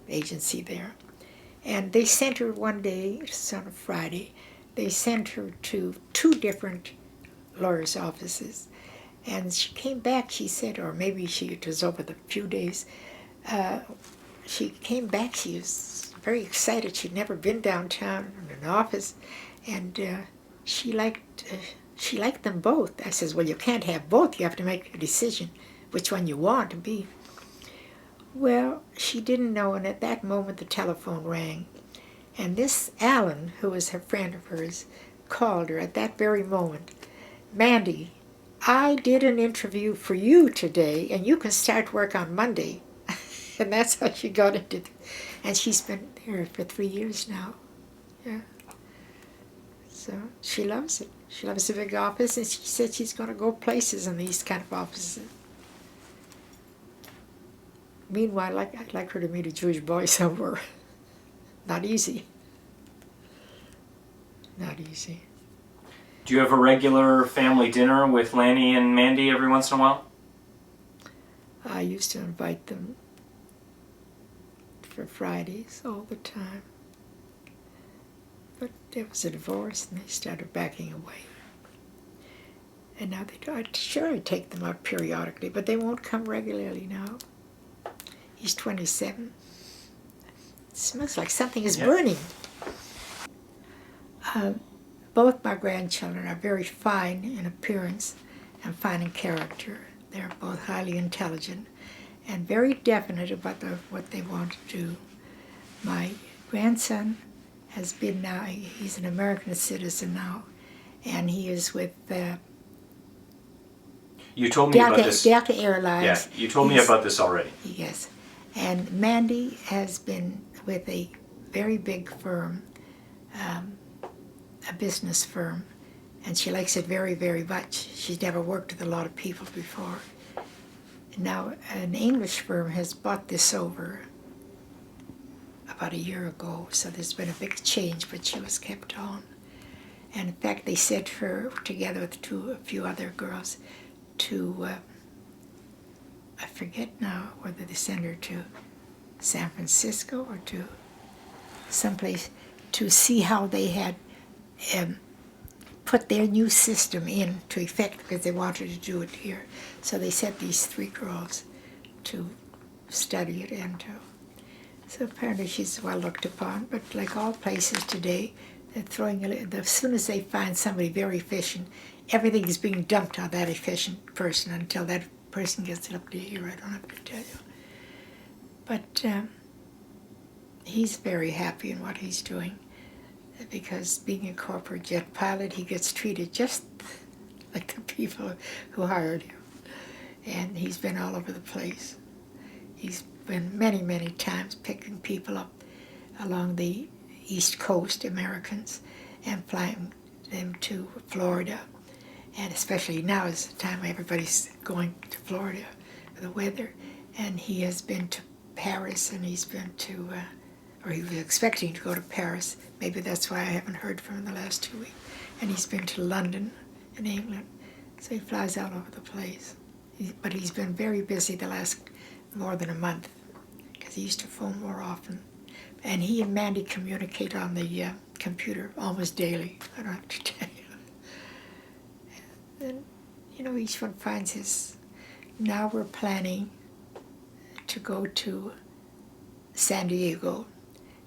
agency there. And they sent her one day, it's on a Friday, they sent her to 2 different lawyers' offices. And she came back, she said, or maybe it was over the few days, she came back, she was very excited. She'd never been downtown in an office, and she liked them both. I says, well, you can't have both. You have to make a decision which one you want to be. Well, she didn't know, and at that moment the telephone rang. And this Alan, who was a friend of hers, called her at that very moment. Mandy, I did an interview for you today, and you can start work on Monday. And that's how she got into it. And she's been there for 3 years now. Yeah. So she loves it. She loves the big office, and she said she's going to go places in these kind of offices. Meanwhile, I'd like her to meet a Jewish boy somewhere. Not easy. Not easy. Do you have a regular family dinner with Lanny and Mandy every once in a while? I used to invite them for Fridays all the time. But there was a divorce, and they started backing away. And now they do. I take them out periodically, but they won't come regularly now. He's 27. It smells like something is burning. Both my grandchildren are very fine in appearance and fine in character. They're both highly intelligent and very definite about what they want to do. My grandson has been now, he's an American citizen now, and he is with you told me about this. Delta Airlines. Yeah, you told me about this already. Yes. And Mandy has been with a very big firm, a business firm, and she likes it very, very much. She's never worked with a lot of people before. Now, an English firm has bought this over about a year ago, so there's been a big change, but she was kept on. And in fact, they sent her together with a few other girls to, I forget now whether they sent her to San Francisco or to someplace to see how they had put their new system into effect, because they wanted to do it here. So they sent these 3 girls to study it and to. So apparently she's well looked upon, but like all places today, they're throwing, as soon as they find somebody very efficient, everything is being dumped on that efficient person until that person gets it up to here. I don't have to tell you. But he's very happy in what he's doing, because being a corporate jet pilot, he gets treated just like the people who hired him. And he's been all over the place. He's been many, many times picking people up along the East Coast, Americans, and flying them to Florida. And especially now is the time everybody's going to Florida for the weather. And he has been to Paris, and he's been to, or he was expecting to go to Paris. Maybe that's why I haven't heard from him the last 2 weeks. And he's been to London in England. So he flies all over the place. But he's been very busy the last more than a month, because he used to phone more often. And he and Mandy communicate on the computer almost daily. I don't have to tell you. And then, each one finds his. Now we're planning to go to San Diego,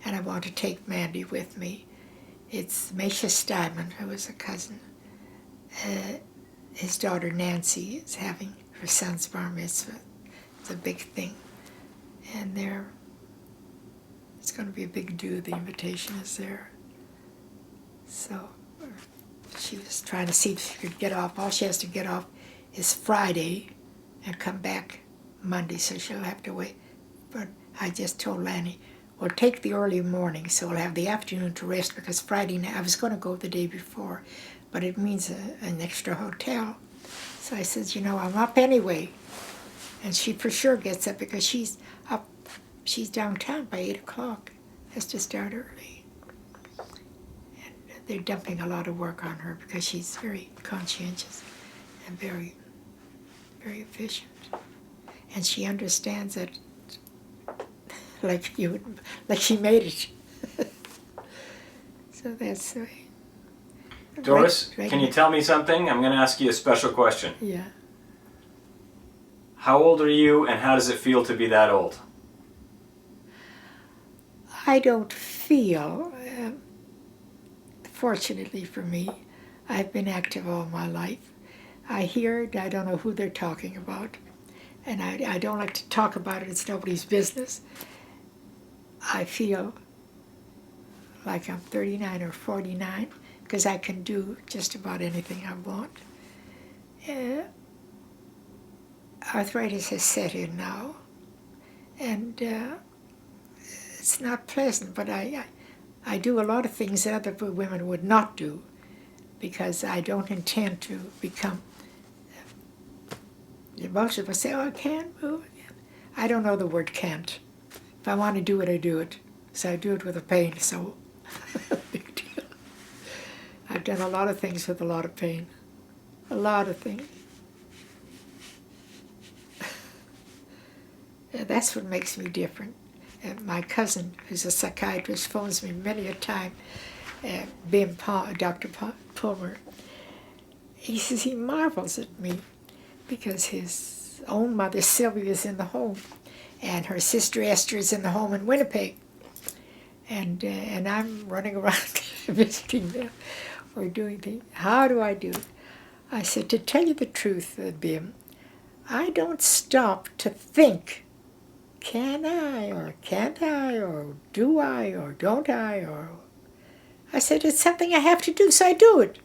and I want to take Mandy with me. It's Meisha Steinman, who is a cousin. His daughter Nancy is having her son's bar mitzvah. It's a big thing. And it's going to be a big do. The invitation is there. So she was trying to see if she could get off. All she has to get off is Friday and come back Monday, so she'll have to wait. But I just told Lanny, we'll take the early morning, so we'll have the afternoon to rest, because Friday night, I was going to go the day before, but it means an extra hotel. So I said, I'm up anyway. And she for sure gets up, because she's up, she's downtown by 8 o'clock. Has to start early. And they're dumping a lot of work on her, because she's very conscientious and very, very efficient. And she understands it like she made it. So that's the way. Doris, can you tell me something? I'm going to ask you a special question. Yeah. How old are you, and how does it feel to be that old? I don't feel, fortunately for me, I've been active all my life. I hear it, I don't know who they're talking about, and I don't like to talk about it, it's nobody's business. I feel like I'm 39 or 49, because I can do just about anything I want. Arthritis has set in now, And it's not pleasant, but I do a lot of things that other women would not do because I don't intend to become. Most of us say, oh, I can't move. I don't know the word can't. If I want to do it, I do it. So I do it with a pain, so big deal. I've done a lot of things with a lot of pain. A lot of things. That's what makes me different. My cousin, who's a psychiatrist, phones me many a time, Dr. Palmer. He says he marvels at me because his own mother, Sylvia, is in the home, and her sister Esther is in the home in Winnipeg. And I'm running around visiting them or doing things. How do I do it? I said, to tell you the truth, Bim, I don't stop to think, can I, or can't I, or do I, or don't I, or... I said, it's something I have to do, so I do it.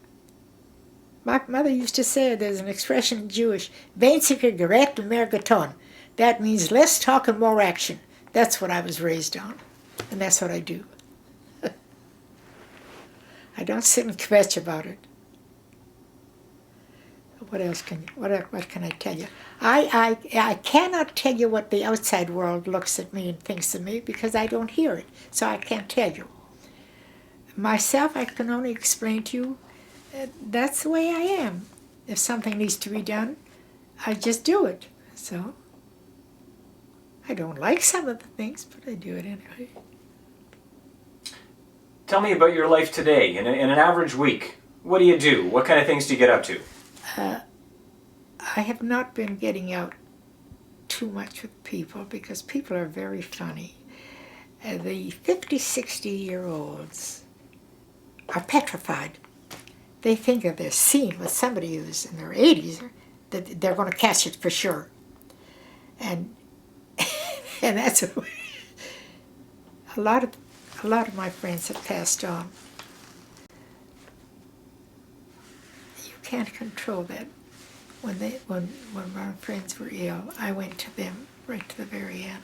My mother used to say, there's an expression in Jewish, weniger gerät und mehr getan. That means less talk and more action. That's what I was raised on, and that's what I do. I don't sit and kvetch about it. What else what can I tell you? I cannot tell you what the outside world looks at me and thinks of me because I don't hear it, so I can't tell you. Myself, I can only explain to you, that's the way I am. If something needs to be done, I just do it. So, I don't like some of the things, but I do it anyway. Tell me about your life today, in an average week. What do you do? What kind of things do you get up to? I have not been getting out too much with people because people are very funny. The 50, 60-year-olds are petrified. They think if they're seen with somebody who's in their 80s, that they're going to catch it for sure. And that's a lot of my friends have passed on. You can't control that. When my friends were ill, I went to them right to the very end.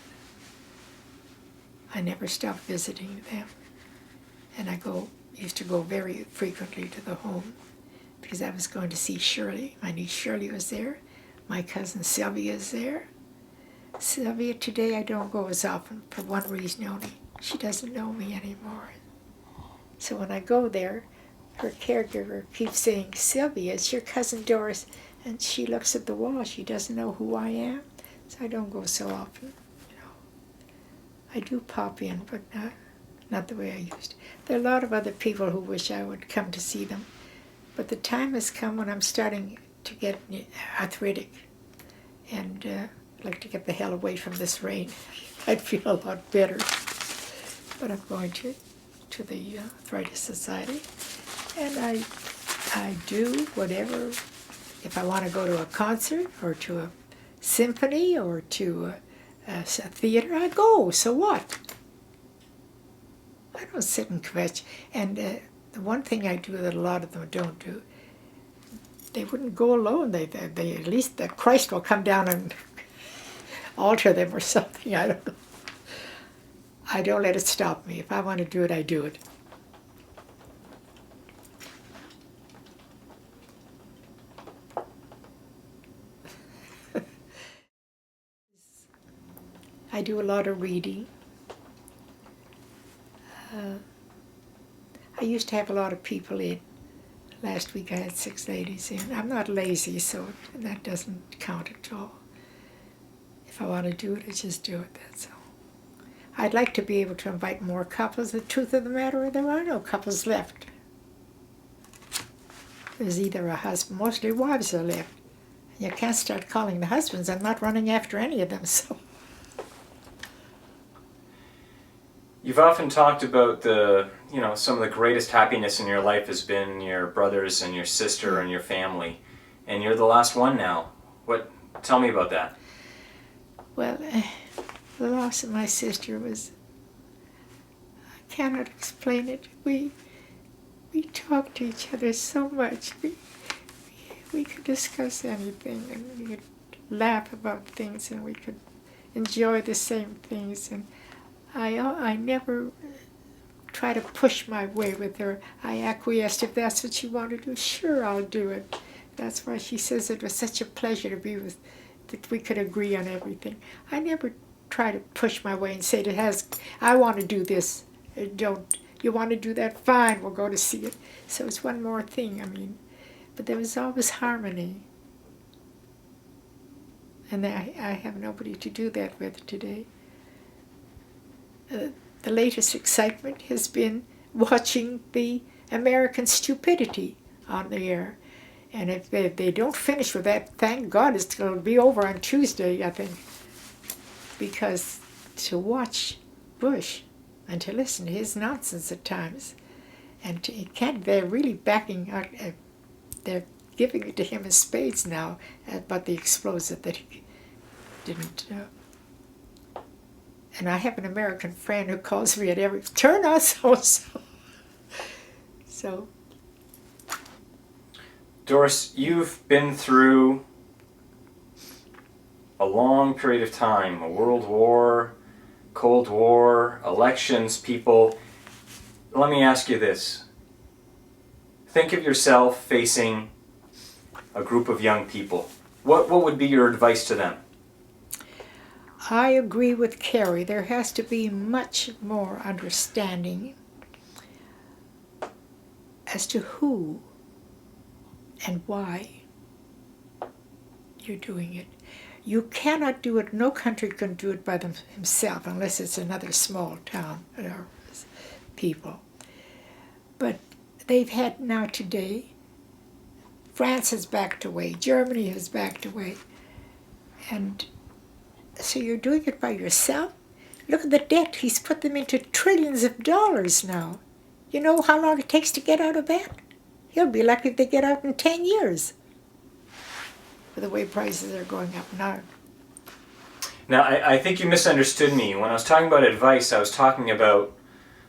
I never stopped visiting them, and used to go very frequently to the home because I was going to see Shirley. My niece Shirley was there. My cousin Sylvia is there. Sylvia, today I don't go as often for one reason only. She doesn't know me anymore. So when I go there, her caregiver keeps saying, Sylvia, it's your cousin Doris. And she looks at the wall. She doesn't know who I am. So I don't go so often. I do pop in, but not the way I used to. There are a lot of other people who wish I would come to see them. But the time has come when I'm starting to get arthritic. And I'd like to get the hell away from this rain. I'd feel a lot better. But I'm going to the Arthritis Society. And I do whatever. If I want to go to a concert or to a symphony or to a theater, I go. So what? I don't sit and kvetch. And the one thing I do that a lot of them don't do, they wouldn't go alone. They at least the Christ will come down and alter them or something. I don't know. I don't let it stop me. If I want to do it, I do it. I do a lot of reading. I used to have a lot of people in. Last week I had 6 ladies in. I'm not lazy, so that doesn't count at all. If I want to do it, I just do it, that's all. I'd like to be able to invite more couples. The truth of the matter is there are no couples left. There's either a husband, mostly wives are left. You can't start calling the husbands. I'm not running after any of them, so... You've often talked about some of the greatest happiness in your life has been your brothers and your sister and your family, and you're the last one now. Tell me about that. Well, the loss of my sister was, I cannot explain it. We talked to each other so much. We could discuss anything, and we could laugh about things, and we could enjoy the same things, and I never try to push my way with her. I acquiesced. If that's what you want to do, sure, I'll do it. That's why she says it was such a pleasure to be with, that we could agree on everything. I never try to push my way and say I want to do this. Don't you want to do that? Fine, we'll go to see it. So it's one more thing. I mean, but there was always harmony. And I have nobody to do that with today. The latest excitement has been watching the American stupidity on the air. And if they don't finish with that, thank God it's going to be over on Tuesday, I think. Because to watch Bush and to listen to his nonsense at times, and they're really backing out, they're giving it to him in spades now about the explosive that he didn't. And I have an American friend who calls me at every turn on so-and-so. So. Doris, you've been through a long period of time, a world war, Cold War, elections, people. Let me ask you this. Think of yourself facing a group of young people. What would be your advice to them? I agree with Carrie. There has to be much more understanding as to who and why you're doing it. You cannot do it, no country can do it by himself unless it's another small town or people. But they've had now today, France has backed away, Germany has backed away, and so you're doing it by yourself? Look at the debt. He's put them into trillions of dollars now. You know how long it takes to get out of that? He'll be lucky if they get out in 10 years. With the way prices are going up now. Now, I think you misunderstood me. When I was talking about advice, I was talking about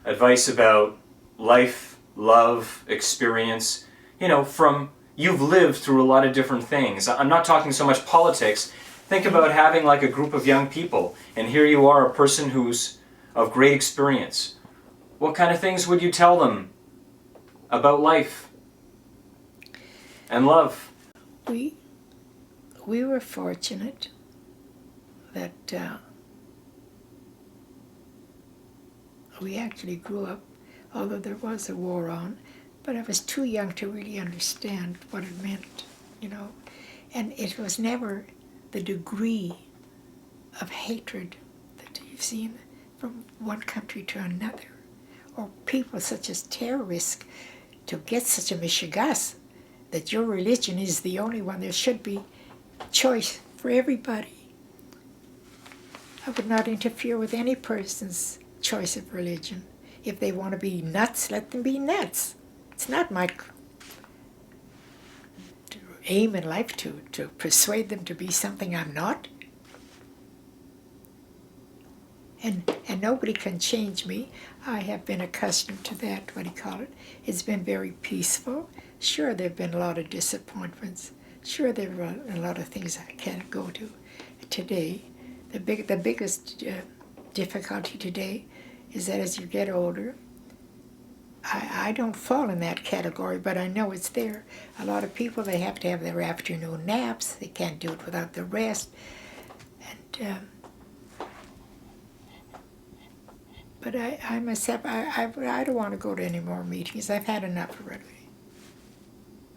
advice about life, love, experience. You know, you've lived through a lot of different things. I'm not talking so much politics. Think about having like a group of young people, and here you are, a person who's of great experience. What kind of things would you tell them about life and love? We were fortunate that we actually grew up, although there was a war on, but I was too young to really understand what it meant, you know. And it was never the degree of hatred that you've seen from one country to another, or people such as terrorists to get such a mishigas that your religion is the only one. There should be choice for everybody. I would not interfere with any person's choice of religion. If they want to be nuts, let them be nuts. It's not my aim in life to persuade them to be something I'm not. And nobody can change me. I have been accustomed to that, what do you call it? It's been very peaceful. Sure, there have been a lot of disappointments. Sure, there are a lot of things I can't go to. Today, the biggest difficulty today is that as you get older, I don't fall in that category, but I know it's there. A lot of people, they have to have their afternoon naps. They can't do it without the rest. And but I myself, I don't want to go to any more meetings. I've had enough already.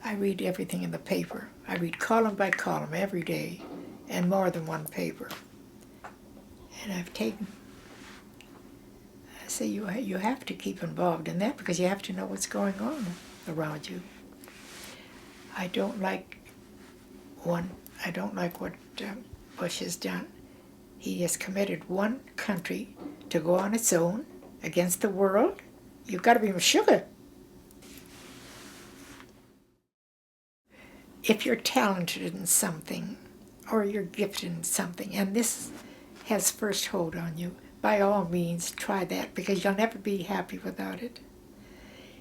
I read everything in the paper. I read column by column every day, and more than one paper. And I've taken. I say you have to keep involved in that because you have to know what's going on around you. I don't like what Bush has done. He has committed one country to go on its own against the world. You've got to be sugar. If you're talented in something or you're gifted in something, and this has first hold on you, by all means, try that, because you'll never be happy without it.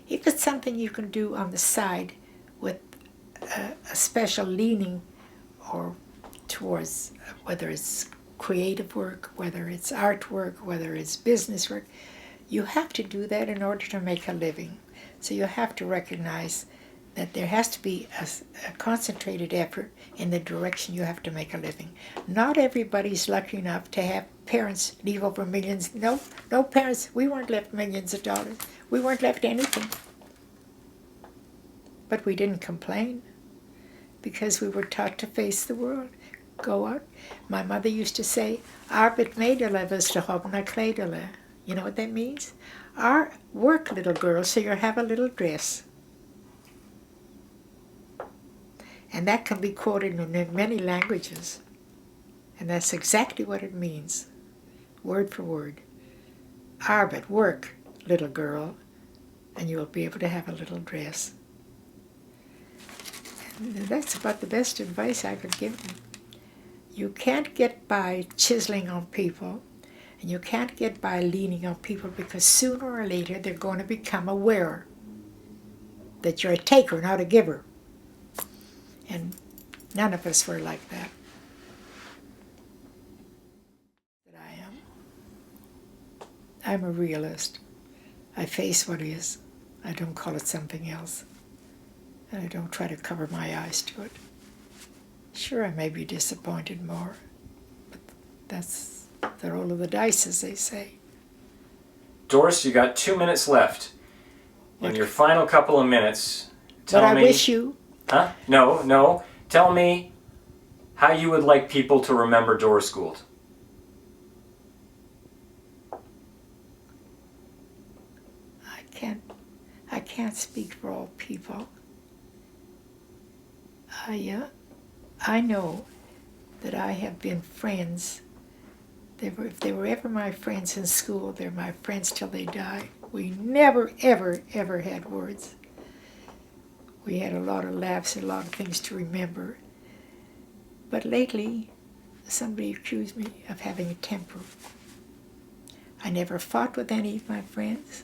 If it's something you can do on the side with a special leaning or towards whether it's creative work, whether it's artwork, whether it's business work, you have to do that in order to make a living. So you have to recognize that there has to be a concentrated effort in the direction you have to make a living. Not everybody's lucky enough to have parents leave over millions. No parents, we weren't left millions of dollars. We weren't left anything. But we didn't complain because we were taught to face the world. Go out. My mother used to say, Arbet medele was to have na kledele. You know what that means? Work, little girl, so you'll have a little dress. And that can be quoted in many languages. And that's exactly what it means, word for word. Arbet, work, little girl, and you'll be able to have a little dress. And that's about the best advice I could give them. You can't get by chiseling on people, and you can't get by leaning on people, because sooner or later they're going to become aware that you're a taker, not a giver. And none of us were like that. That I am. I'm a realist. I face what is. I don't call it something else. And I don't try to cover my eyes to it. Sure, I may be disappointed more, but that's the roll of the dice, as they say. Doris, you got 2 minutes left. In your final couple of minutes, tell me... But I wish you... Huh? No. Tell me how you would like people to remember Doris Gould. I can't speak for all people. I know that I have been friends. If they were ever my friends in school, they're my friends till they die. We never, ever, ever had words. We had a lot of laughs and a lot of things to remember. But lately, somebody accused me of having a temper. I never fought with any of my friends.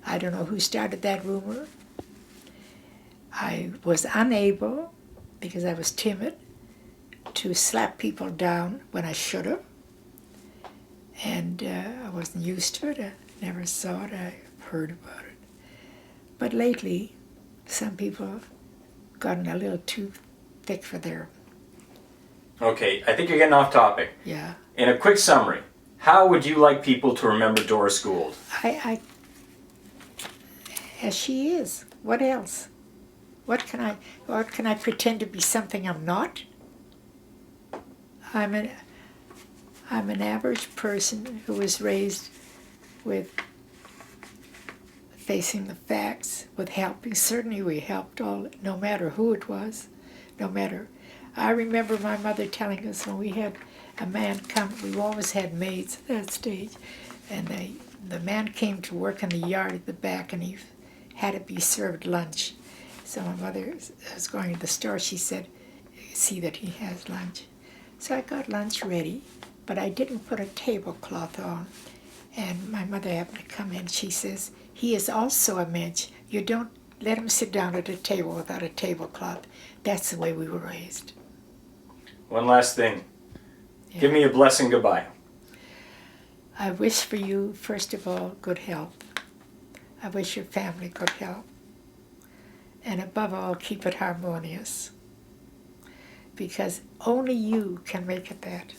I don't know who started that rumor. I was unable, because I was timid, to slap people down when I should have. And I wasn't used to it. I never saw it. I heard about it. But lately, some people have gotten a little too thick for their... Okay, I think you're getting off topic. Yeah. In a quick summary, how would you like people to remember Doris Gould? As she is. What else? What can I pretend to be something I'm not? I'm an average person who was raised with facing the facts, with helping. Certainly we helped all, no matter who it was, no matter. I remember my mother telling us when we had a man come, we always had maids at that stage, and the man came to work in the yard at the back, and he had to be served lunch. So my mother was going to the store. She said, see that he has lunch. So I got lunch ready, but I didn't put a tablecloth on. And my mother happened to come in. She says, he is also a mensch. You don't let him sit down at a table without a tablecloth. That's the way we were raised. One last thing. Yeah. Give me a blessing goodbye. I wish for you, first of all, good health. I wish your family good health. And above all, keep it harmonious. Because only you can make it that.